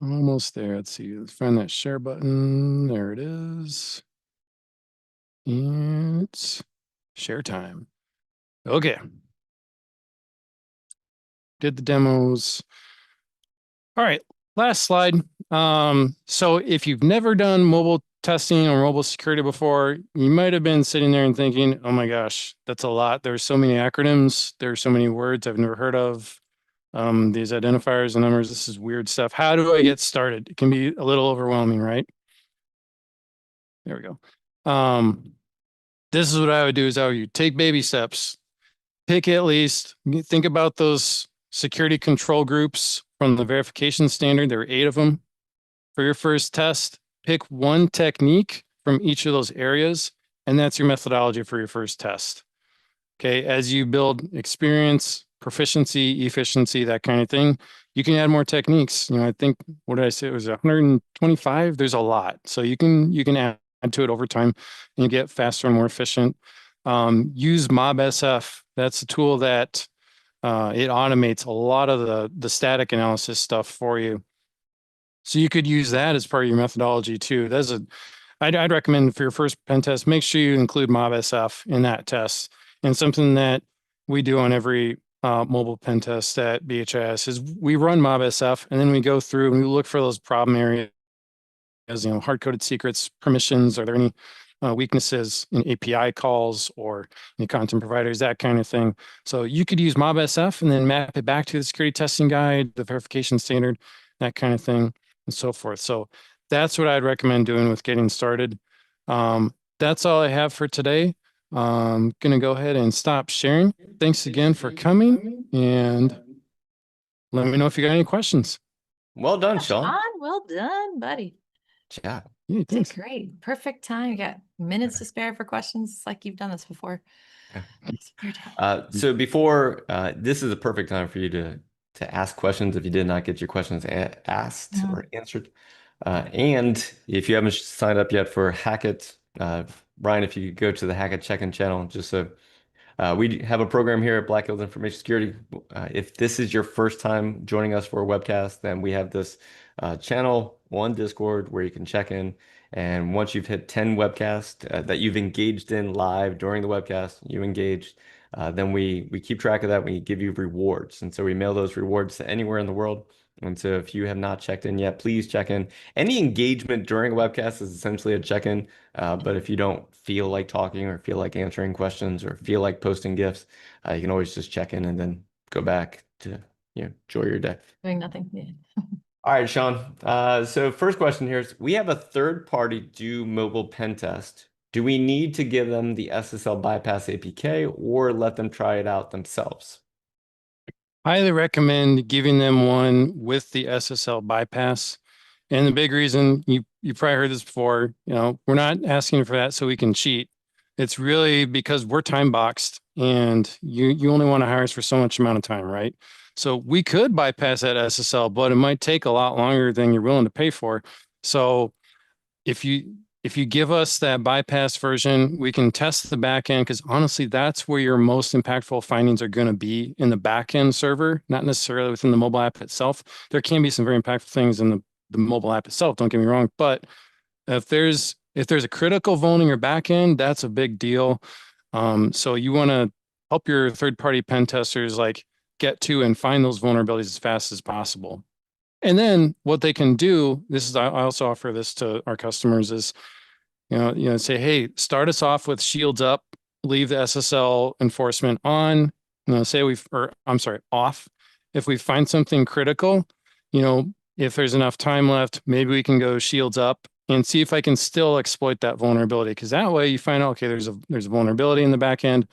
Almost there. Let's see. Let's find that share button. There it is. And it's share time. Okay. Did the demos. All right. Last slide. So if you've never done mobile testing or mobile security before, you might have been sitting there and thinking, oh my gosh, that's a lot. There's so many acronyms. There's so many words I've never heard of. These identifiers and numbers, this is weird stuff. How do I get started? It can be a little overwhelming, right? There we go. This is what I would do is I would take baby steps. Pick at least, think about those security control groups from the verification standard. There are 8 of them. For your first test, pick one technique from each of those areas, and that's your methodology for your first test. Okay, as you build experience, proficiency, efficiency, that kind of thing, you can add more techniques. I think, what did I say? It was 125. There's a lot. So you can add to it over time and you get faster and more efficient. Use MobSF. That's a tool that it automates a lot of the static analysis stuff for you. So you could use that as part of your methodology too. I'd recommend for your first pen test, make sure you include MobSF in that test. And something that we do on every mobile pen test at BHIS is we run MobSF and then we go through and we look for those problem areas, hard-coded secrets, permissions. Are there any weaknesses in API calls or any content providers, that kind of thing. So you could use MobSF and then map it back to the security testing guide, the verification standard, that kind of thing, and so forth. So that's what I'd recommend doing with getting started. That's all I have for today. I'm going to go ahead and stop sharing. Thanks again for coming, and let me know if you got any questions. Well done, Sean. Sean, well done, buddy. Yeah. Yeah, thanks. Great. Perfect time. You got minutes to spare for questions. It's like you've done this before. So before, this is a perfect time for you to ask questions if you did not get your questions asked or answered. And if you haven't signed up yet for Hackett, Brian, if you could go to the Hackett check-in channel, just so we have a program here at Black Hills Information Security. If this is your first time joining us for a webcast, then we have this channel on Discord where you can check in. And once you've hit 10 webcasts that you've engaged in live during the webcast, you engaged, then we keep track of that. We give you rewards. And so we mail those rewards to anywhere in the world. And so if you have not checked in yet, please check in. Any engagement during a webcast is essentially a check-in. But if you don't feel like talking or feel like answering questions or feel like posting GIFs, you can always just check in and then go back to enjoy your day. Doing nothing. Yeah. All right, Sean. So first question here is, we have a third party do mobile pen test. Do we need to give them the SSL bypass APK or let them try it out themselves? Highly recommend giving them one with the SSL bypass. And the big reason, you probably heard this before, we're not asking for that so we can cheat. It's really because we're time boxed and you only want to hire us for so much amount of time, right? So we could bypass that SSL, but it might take a lot longer than you're willing to pay for. So if you give us that bypass version, we can test the backend, because honestly, that's where your most impactful findings are going to be, in the backend server, not necessarily within the mobile app itself. There can be some very impactful things in the mobile app itself, don't get me wrong, but if there's a critical vuln in your backend, that's a big deal. So you want to help your third-party pen testers get to and find those vulnerabilities as fast as possible. And then what they can do, I also offer this to our customers, is say, hey, start us off with shields up, leave the SSL enforcement on, off. If we find something critical, if there's enough time left, maybe we can go shields up and see if I can still exploit that vulnerability. Because that way you find out, okay, there's a vulnerability in the back end.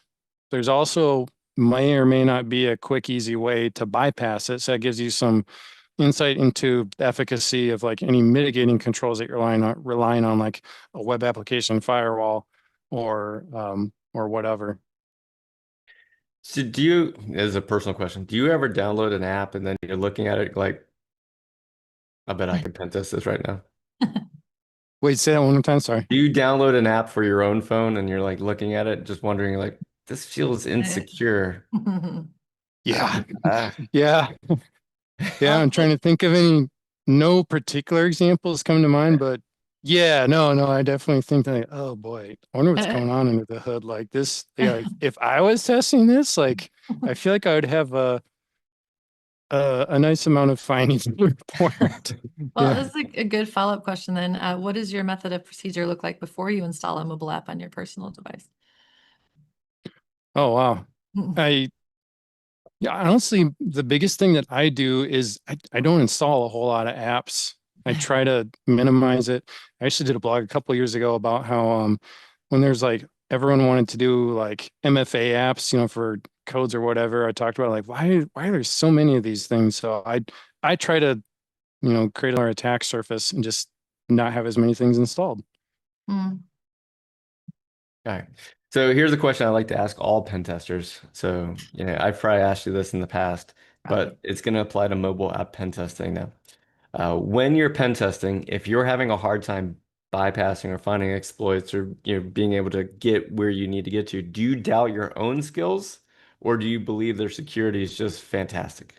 There's also may or may not be a quick, easy way to bypass it. So that gives you some insight into the efficacy of any mitigating controls that you're relying on, like a web application firewall or whatever. So as a personal question, do you ever download an app and then you're looking at it like, I bet I could pen test this right now? Wait, say that one more time. Sorry. Do you download an app for your own phone and you're looking at it, just wondering this feels insecure? Yeah. Yeah. Yeah. I'm trying to think of no particular examples come to mind, but yeah, no, I definitely think that, oh boy, I wonder what's going on under the hood. Like this, if I was testing this, I feel like I would have a nice amount of findings to report. Well, Yeah. this is a good follow-up question then. What does your method of procedure look like before you install a mobile app on your personal device? Oh, wow. Yeah, honestly, the biggest thing that I do is I don't install a whole lot of apps. I try to minimize it. I actually did a blog a couple of years ago about how when there's like everyone wanted to do like MFA apps, for codes or whatever, I talked about like why are there so many of these things? So I try to, create our attack surface and just not have as many things installed. Mm. All right. So here's a question I like to ask all pen testers. So, I've probably asked you this in the past, Probably. but it's going to apply to mobile app pen testing now. When you're pen testing, if you're having a hard time bypassing or finding exploits or being able to get where you need to get to, do you doubt your own skills or do you believe their security is just fantastic?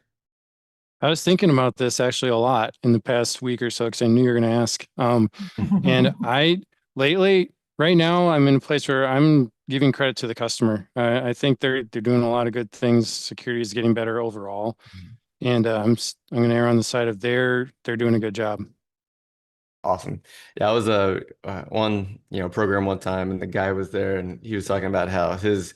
I was thinking about this actually a lot in the past week or so because I knew you were going to ask. And I lately, right now, I'm in a place where I'm giving credit to the customer. I think they're doing a lot of good things. Security is getting better overall, and I'm going to err on the side of they're doing a good job. Awesome. Yeah, I was on program one time and the guy was there and he was talking about how his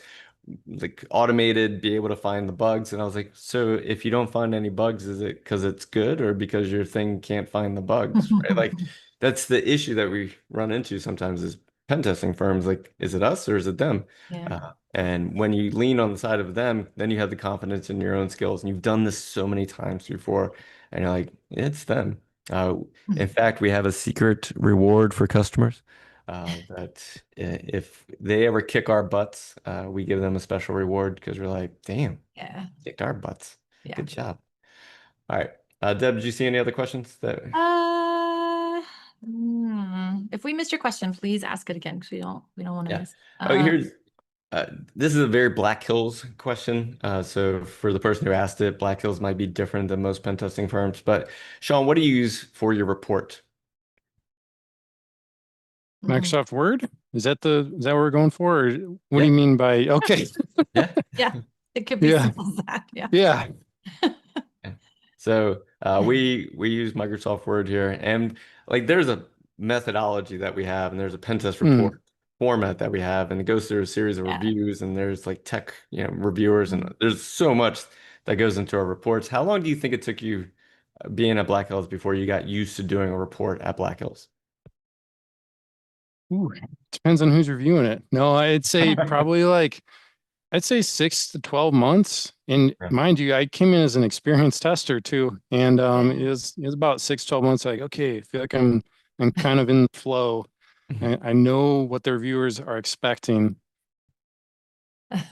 like automated be able to find the bugs and I was like, so if you don't find any bugs, is it because it's good or because your thing can't find the bugs, right? Like that's the issue that we run into sometimes is pen testing firms like, is it us or is it them? Yeah. And when you lean on the side of them, then you have the confidence in your own skills and you've done this so many times before and you're like, it's them. In fact, we have a secret reward for customers that if they ever kick our butts, we give them a special reward because we're like, damn, Yeah. kicked our butts. Yeah. Good job. All right. Deb, did you see any other questions that? If we missed your question, please ask it again because we don't want to Yeah. miss. Oh, this is a very Black Hills question. So for the person who asked it, Black Hills might be different than most pen testing firms. But Sean, what do you use for your report? Microsoft Word? Is that what we're going for? Or what do Yeah. you mean by okay? Yeah. Yeah, it could be Yeah. simple as that. Yeah. Yeah. Yeah. So we use Microsoft Word here, and like there's a methodology that we have, and there's a pen test report format that we have, and it goes through a series of Yeah. reviews, and there's like tech, reviewers, and there's so much that goes into our reports. How long do you think it took you being at Black Hills before you got used to doing a report at Black Hills? Ooh, depends on who's reviewing it. No, I'd say probably I'd say 6 to 12 months. And Yeah. mind you, I came in as an experienced tester too. And it was about 6, 12 months. Like, okay, I feel like I'm kind of in the flow. I know what the reviewers are expecting.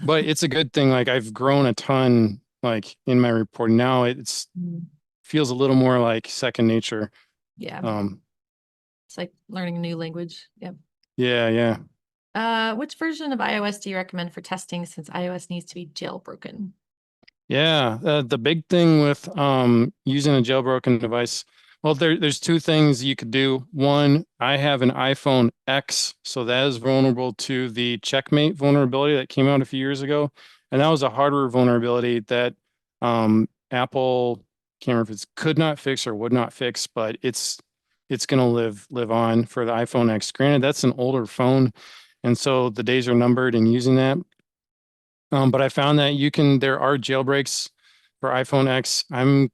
But it's a good thing. Like I've grown a ton like in my report. Now it's feels a little more like second nature. Yeah. It's like learning a new language. Yep. Yeah. Which version of iOS do you recommend for testing since iOS needs to be jailbroken? Yeah, the big thing with using a jailbroken device, well, there's two things you could do. One, I have an iPhone X, so that is vulnerable to the Checkmate vulnerability that came out a few years ago, and that was a hardware vulnerability that Apple, can't remember if it's could not fix or would not fix, but it's going to live on for the iPhone X. Granted, that's an older phone, and so the days are numbered in using that. But I found that there are jailbreaks for iPhone X. I'm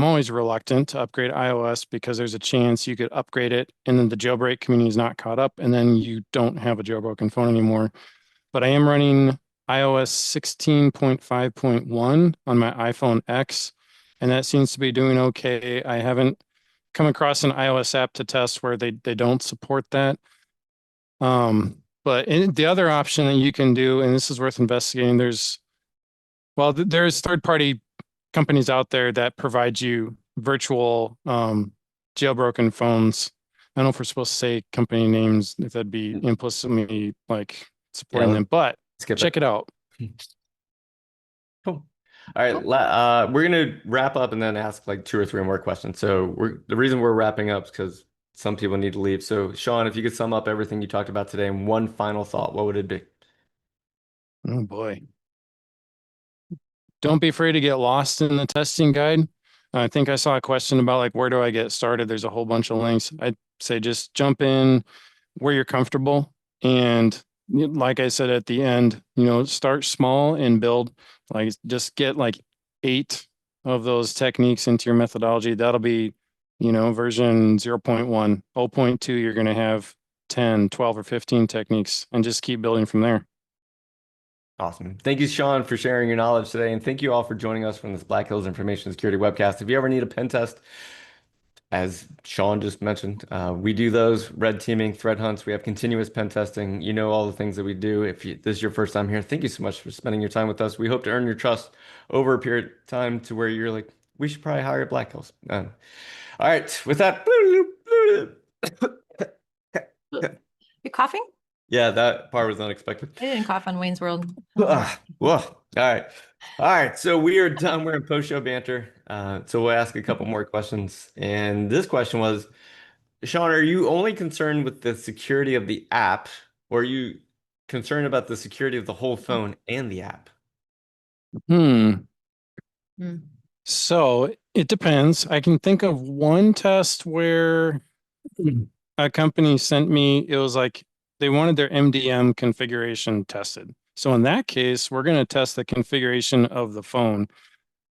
always reluctant to upgrade iOS because there's a chance you could upgrade it and then the jailbreak community is not caught up and then you don't have a jailbroken phone anymore. But I am running iOS 16.5.1 on my iPhone X, and that seems to be doing okay. I haven't come across an iOS app to test where they don't support that. But the other option that you can do, and this is worth investigating, there's third-party companies out there that provide you virtual jailbroken phones. I don't know if we're supposed to say company names, if that'd be implicitly like supporting them, but check it out. Cool. All right, we're gonna wrap up and then ask like 2 or 3 more questions. So the reason we're wrapping up is because some people need to leave. So Sean, if you could sum up everything you talked about today in one final thought, what would it be? Oh boy. don't be afraid to get lost in the testing guide. I think I saw a question about like, where do I get started? There's a whole bunch of links. I'd say just jump in where you're comfortable. And like I said at the end, start small and build, like just get like 8 of those techniques into your methodology. That'll be, version 0.1, 0.2, you're going to have 10, 12, or 15 techniques and just keep building from there. Awesome. Thank you, Sean, for sharing your knowledge today. And thank you all for joining us from this Black Hills Information Security webcast. If you ever need a pen test, as Sean just mentioned, we do those red teaming, threat hunts. We have continuous pen testing. You know all the things that we do. If this is your first time here, thank you so much for spending your time with us. We hope to earn your trust over a period of time to where you're like, we should probably hire Black Hills. All right. With that, You coughing? yeah, that part was unexpected. I didn't cough on Wayne's World. Whoa. All right. All right. So we are done. We're in post-show banter. So we'll ask a couple more questions. And this question was, Sean, are you only concerned with the security of the app, or are you concerned about the security of the whole phone and the app? So it depends. I can think of one test where a company sent me, it was like they wanted their MDM configuration tested. So in that case, we're going to test the configuration of the phone.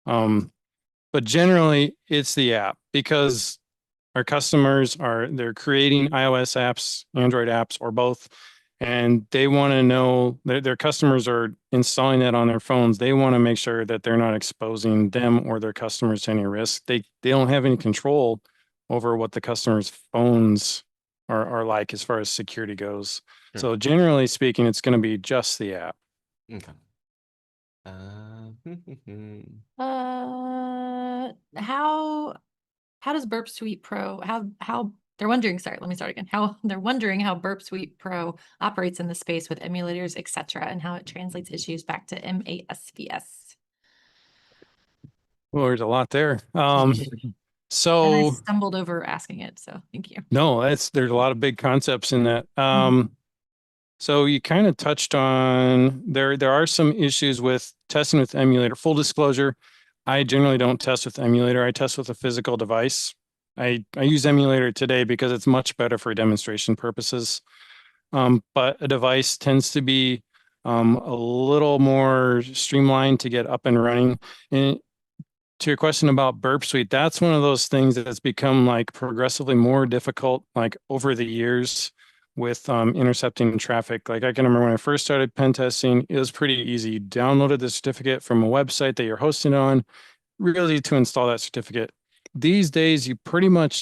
But generally it's the app, because our customers they're creating iOS apps, Android apps, or both. And they want to know their customers are installing that on their phones. They want to make sure that they're not exposing them or their customers to any risk. They don't have any control over what the customer's phones are like as far as security goes. Sure. So generally speaking, it's going to be just the app. Okay. How does Burp Suite Pro, how they're wondering, sorry, let me start again. How they're wondering how Burp Suite Pro operates in the space with emulators, etc., and how it translates issues back to MASVS. Well, there's a lot there. And So I stumbled over asking it, so thank you. no, there's a lot of big concepts in that. So you kind of touched on there are some issues with testing with emulator. Full disclosure, I generally don't test with emulator. I test with a physical device. I use emulator today because it's much better for demonstration purposes. But a device tends to be a little more streamlined to get up and running. And to your question about Burp Suite, that's one of those things that's become like progressively more difficult, like over the years with intercepting traffic. Like I can remember when I first started pen testing, it was pretty easy. You downloaded the certificate from a website that you're hosting on, really easy to install that certificate. These days, you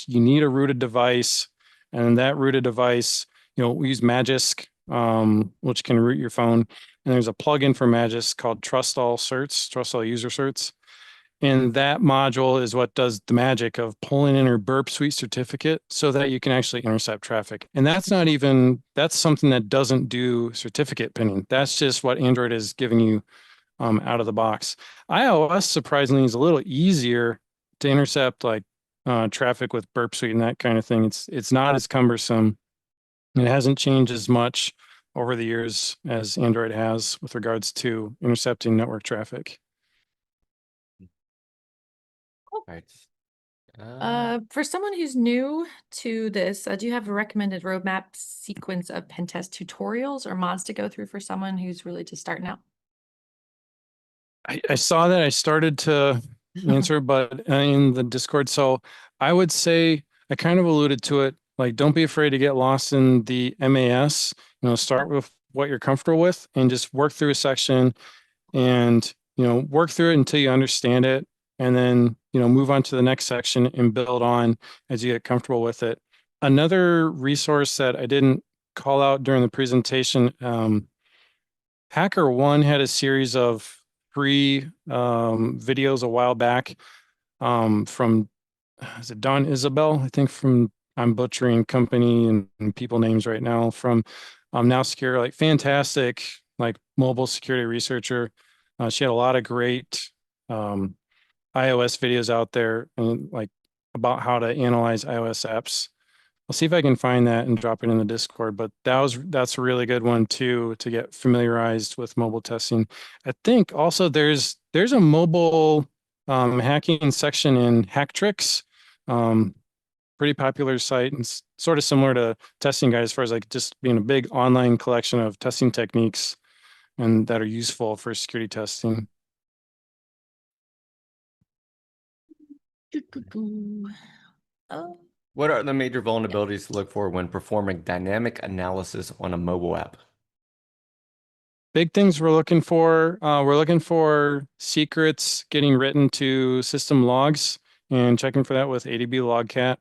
need a rooted device, and that rooted device, we use Magisk, which can root your phone. And there's a plugin for Magisk called Trust All User Certs. And that module is what does the magic of pulling in your Burp Suite certificate so that you can actually intercept traffic. And that's something that doesn't do certificate pinning. That's just what Android is giving you out of the box. iOS surprisingly is a little easier to intercept like traffic with Burp Suite and that kind of thing. It's not as cumbersome. It hasn't changed as much over the years as Android has with regards to intercepting network traffic. Right. For someone who's new to this, do you have a recommended roadmap sequence of pen test tutorials or mods to go through for someone who's really just starting out? I saw that. I started to answer, but in the Discord. So I would say I kind of alluded to it. Like, don't be afraid to get lost in the MAS. Start with what you're comfortable with and just work through a section and, work through it until you understand it. And then, move on to the next section and build on as you get comfortable with it. Another resource that I didn't call out during the presentation, HackerOne had a series of free videos a while back from, is it Don Isabel? I think I'm butchering company and people names right now, from Now Secure, like fantastic, like mobile security researcher. She had a lot of great iOS videos out there and like about how to analyze iOS apps. I'll see if I can find that and drop it in the Discord, but that's a really good one too, to get familiarized with mobile testing. I think also there's a mobile hacking section in Hacktricks. Pretty popular site and sort of similar to Testing Guide as far as like just being a big online collection of testing techniques and that are useful for security testing. Oh, What are the major vulnerabilities to look for when performing dynamic analysis on a mobile app? Big things we're looking for secrets getting written to system logs and checking for that with ADB Logcat.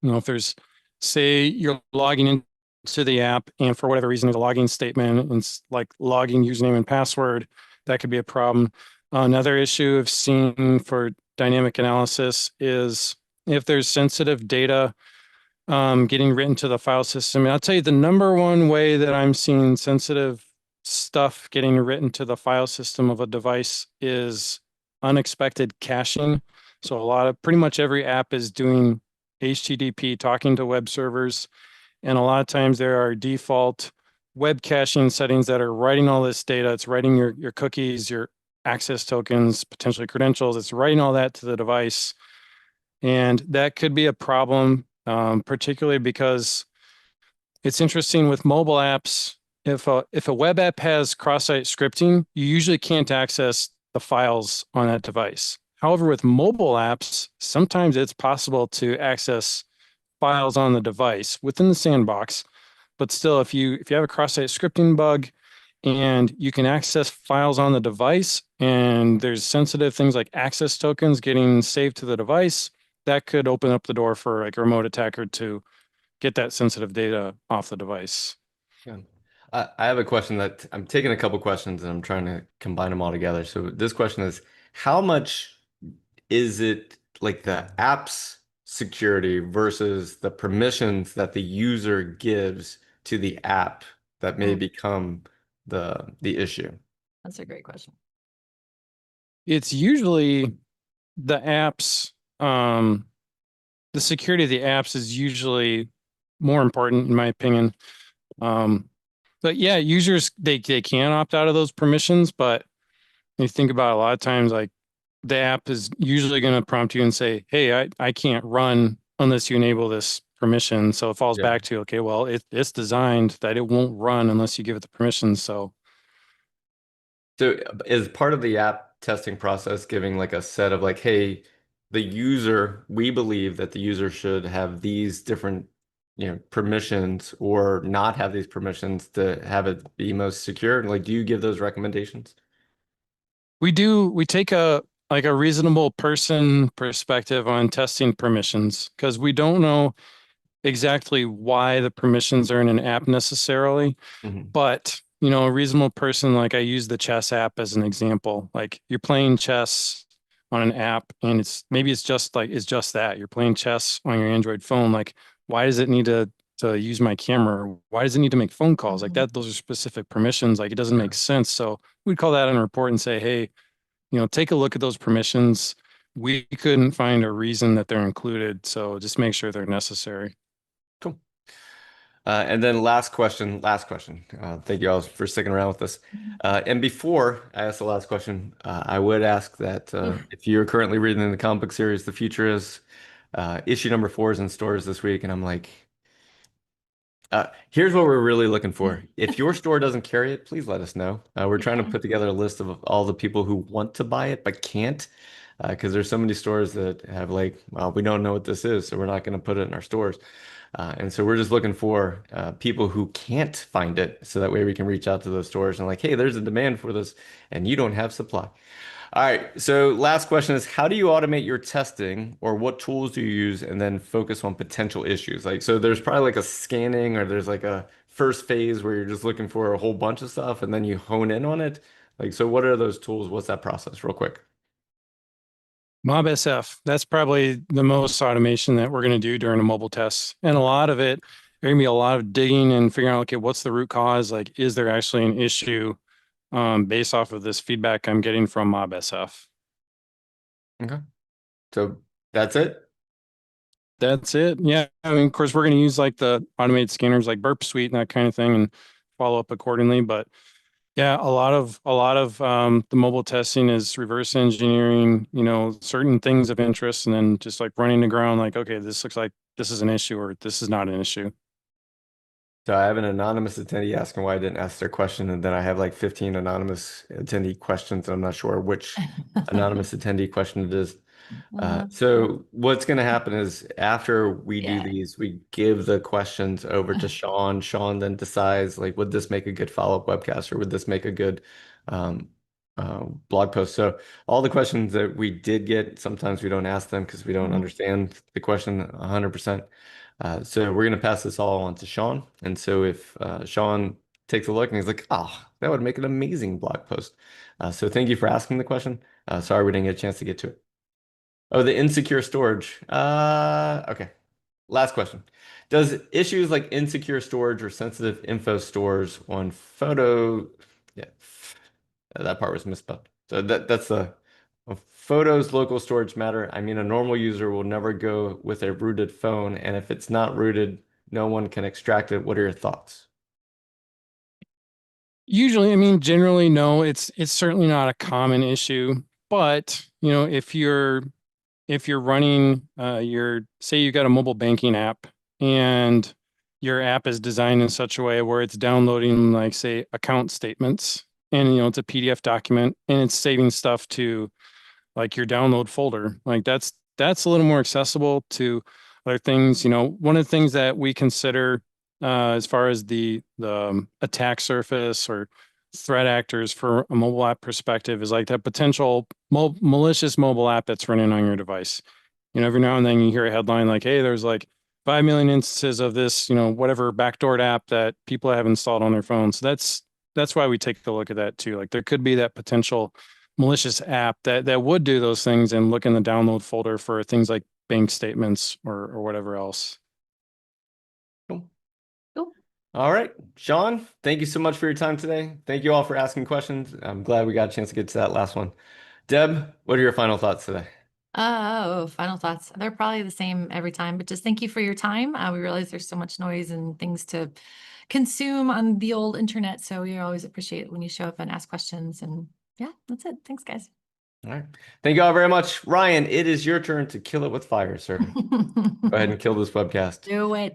You know, if there's, say you're logging into the app and for whatever reason there's a login statement and it's like logging username and password, that could be a problem. Another issue of seeing for dynamic analysis is if there's sensitive data getting written to the file system. And I'll tell you the number one way that I'm seeing sensitive stuff getting written to the file system of a device is unexpected caching. So pretty much every app is doing HTTP, talking to web servers. And a lot of times there are default web caching settings that are writing all this data. It's writing your cookies, your access tokens, potentially credentials. It's writing all that to the device. And that could be a problem, particularly because it's interesting with mobile apps. If a web app has cross-site scripting, you usually can't access the files on that device. However, with mobile apps, sometimes it's possible to access files on the device within the sandbox. But still, if you have a cross-site scripting bug and you can access files on the device and there's sensitive things like access tokens getting saved to the device, that could open up the door for like a remote attacker to get that sensitive data off the device. Yeah. I have a question that I'm taking a couple questions and I'm trying to combine them all together. So this question is, how much is it like the app's security versus the permissions that the user gives to the app that may become the issue? that's a great question. It's usually the apps, the security of the apps is usually more important in my opinion. But yeah, users, they can opt out of those permissions, but you think about it, a lot of times, like the app is usually going to prompt you and say, hey, I can't run unless you enable this permission. So it falls Yeah. back to, okay, well, it's designed that it won't run unless you give it the permission. So is part of the app testing process giving like a set of like, hey, we believe that the user should have these different, permissions or not have these permissions to have it be most secure? Like, do you give those recommendations? we take a reasonable person perspective on testing permissions because we don't know exactly why the permissions are in an app necessarily. Mhm. But, a reasonable person, like I use the chess app as an example. Like you're playing chess on an app and it's just that you're playing chess on your Android phone. Like, why does it need to use my camera? Why does it need to make phone calls like that? Those are specific permissions. Like it doesn't make sense. So we'd call that in a report and say, hey, take a look at those permissions. We couldn't find a reason that they're included. So just make sure they're necessary. Cool. And then last question. Thank you all for sticking around with us. And before I ask the last question, I would ask that if you're currently reading the comic book series, The Future Is, issue number 4 is in stores this week, and I'm like, here's what we're really looking for. If your store doesn't carry it, please let us know. We're trying to put together a list of all the people who want to buy it but can't, because there's so many stores that have like, well, we don't know what this is, so we're not going to put it in our stores. And so we're just looking for people who can't find it, so that way we can reach out to those stores and like, hey, there's a demand for this, and you don't have supply. All right. So last question is, how do you automate your testing, or what tools do you use, and then focus on potential issues? Like, so there's probably like a scanning, or there's like a first phase where you're just looking for a whole bunch of stuff and then you hone in on it. Like, so what are those tools? What's that process real quick? MobSF, that's probably the most automation that we're going to do during a mobile test. And a lot of it, there's going to be a lot of digging and figuring out, okay, what's the root cause? Like, is there actually an issue based off of this feedback I'm getting from MobSF? Okay. So that's it. That's it. Yeah. I mean, of course, we're going to use like the automated scanners like Burp Suite and that kind of thing and follow up accordingly. But yeah, a lot of the mobile testing is reverse engineering, certain things of interest and then just like running the ground like, okay, this looks like this is an issue or this is not an issue. So I have an anonymous attendee asking why I didn't ask their question, and then I have like 15 anonymous attendee questions. And I'm not sure which anonymous attendee question it is. So what's going to happen is after we do Yeah. these, we give the questions over to Sean. Sean then decides like, would this make a good follow-up webcast or would this make a good um, blog post? So all the questions that we did get, sometimes we don't ask them because we don't understand the question 100%. So we're going to pass this all on to Sean. And so if Sean takes a look and he's like, oh, that would make an amazing blog post. So thank you for asking the question. Sorry we didn't get a chance to get to it. Oh, the insecure storage. Okay. Last question. Does issues like insecure storage or sensitive info stores on photo, yeah, that part was misspelled. So that's the photos local storage matter. I mean, a normal user will never go with a rooted phone, and if it's not rooted, no one can extract it. What are your thoughts? Usually, I mean, generally, no, it's certainly not a common issue. But, if you're running say you got a mobile banking app and your app is designed in such a way where it's downloading like say account statements and it's a PDF document and it's saving stuff to like your download folder, like that's a little more accessible to other things. One of the things that we consider as far as the attack surface or threat actors for a mobile app perspective is like that potential malicious mobile app that's running on your device. Every now and then you hear a headline like, hey, there's like 5 million instances of this, whatever backdoored app that people have installed on their phones. So that's why we take a look at that too. Like there could be that potential malicious app that would do those things and look in the download folder for things like bank statements or whatever else. Cool. Cool. All right, Sean, thank you so much for your time today. Thank you all for asking questions. I'm glad we got a chance to get to that last one. Deb, what are your final thoughts today? Oh, final thoughts. They're probably the same every time, but just thank you for your time. We realize there's so much noise and things to consume on the old internet. So we always appreciate it when you show up and ask questions. And yeah, that's it. Thanks, guys. All right. Thank you all very much. Ryan, it is your turn to kill it with fire, sir. Go ahead and kill this webcast. Do it.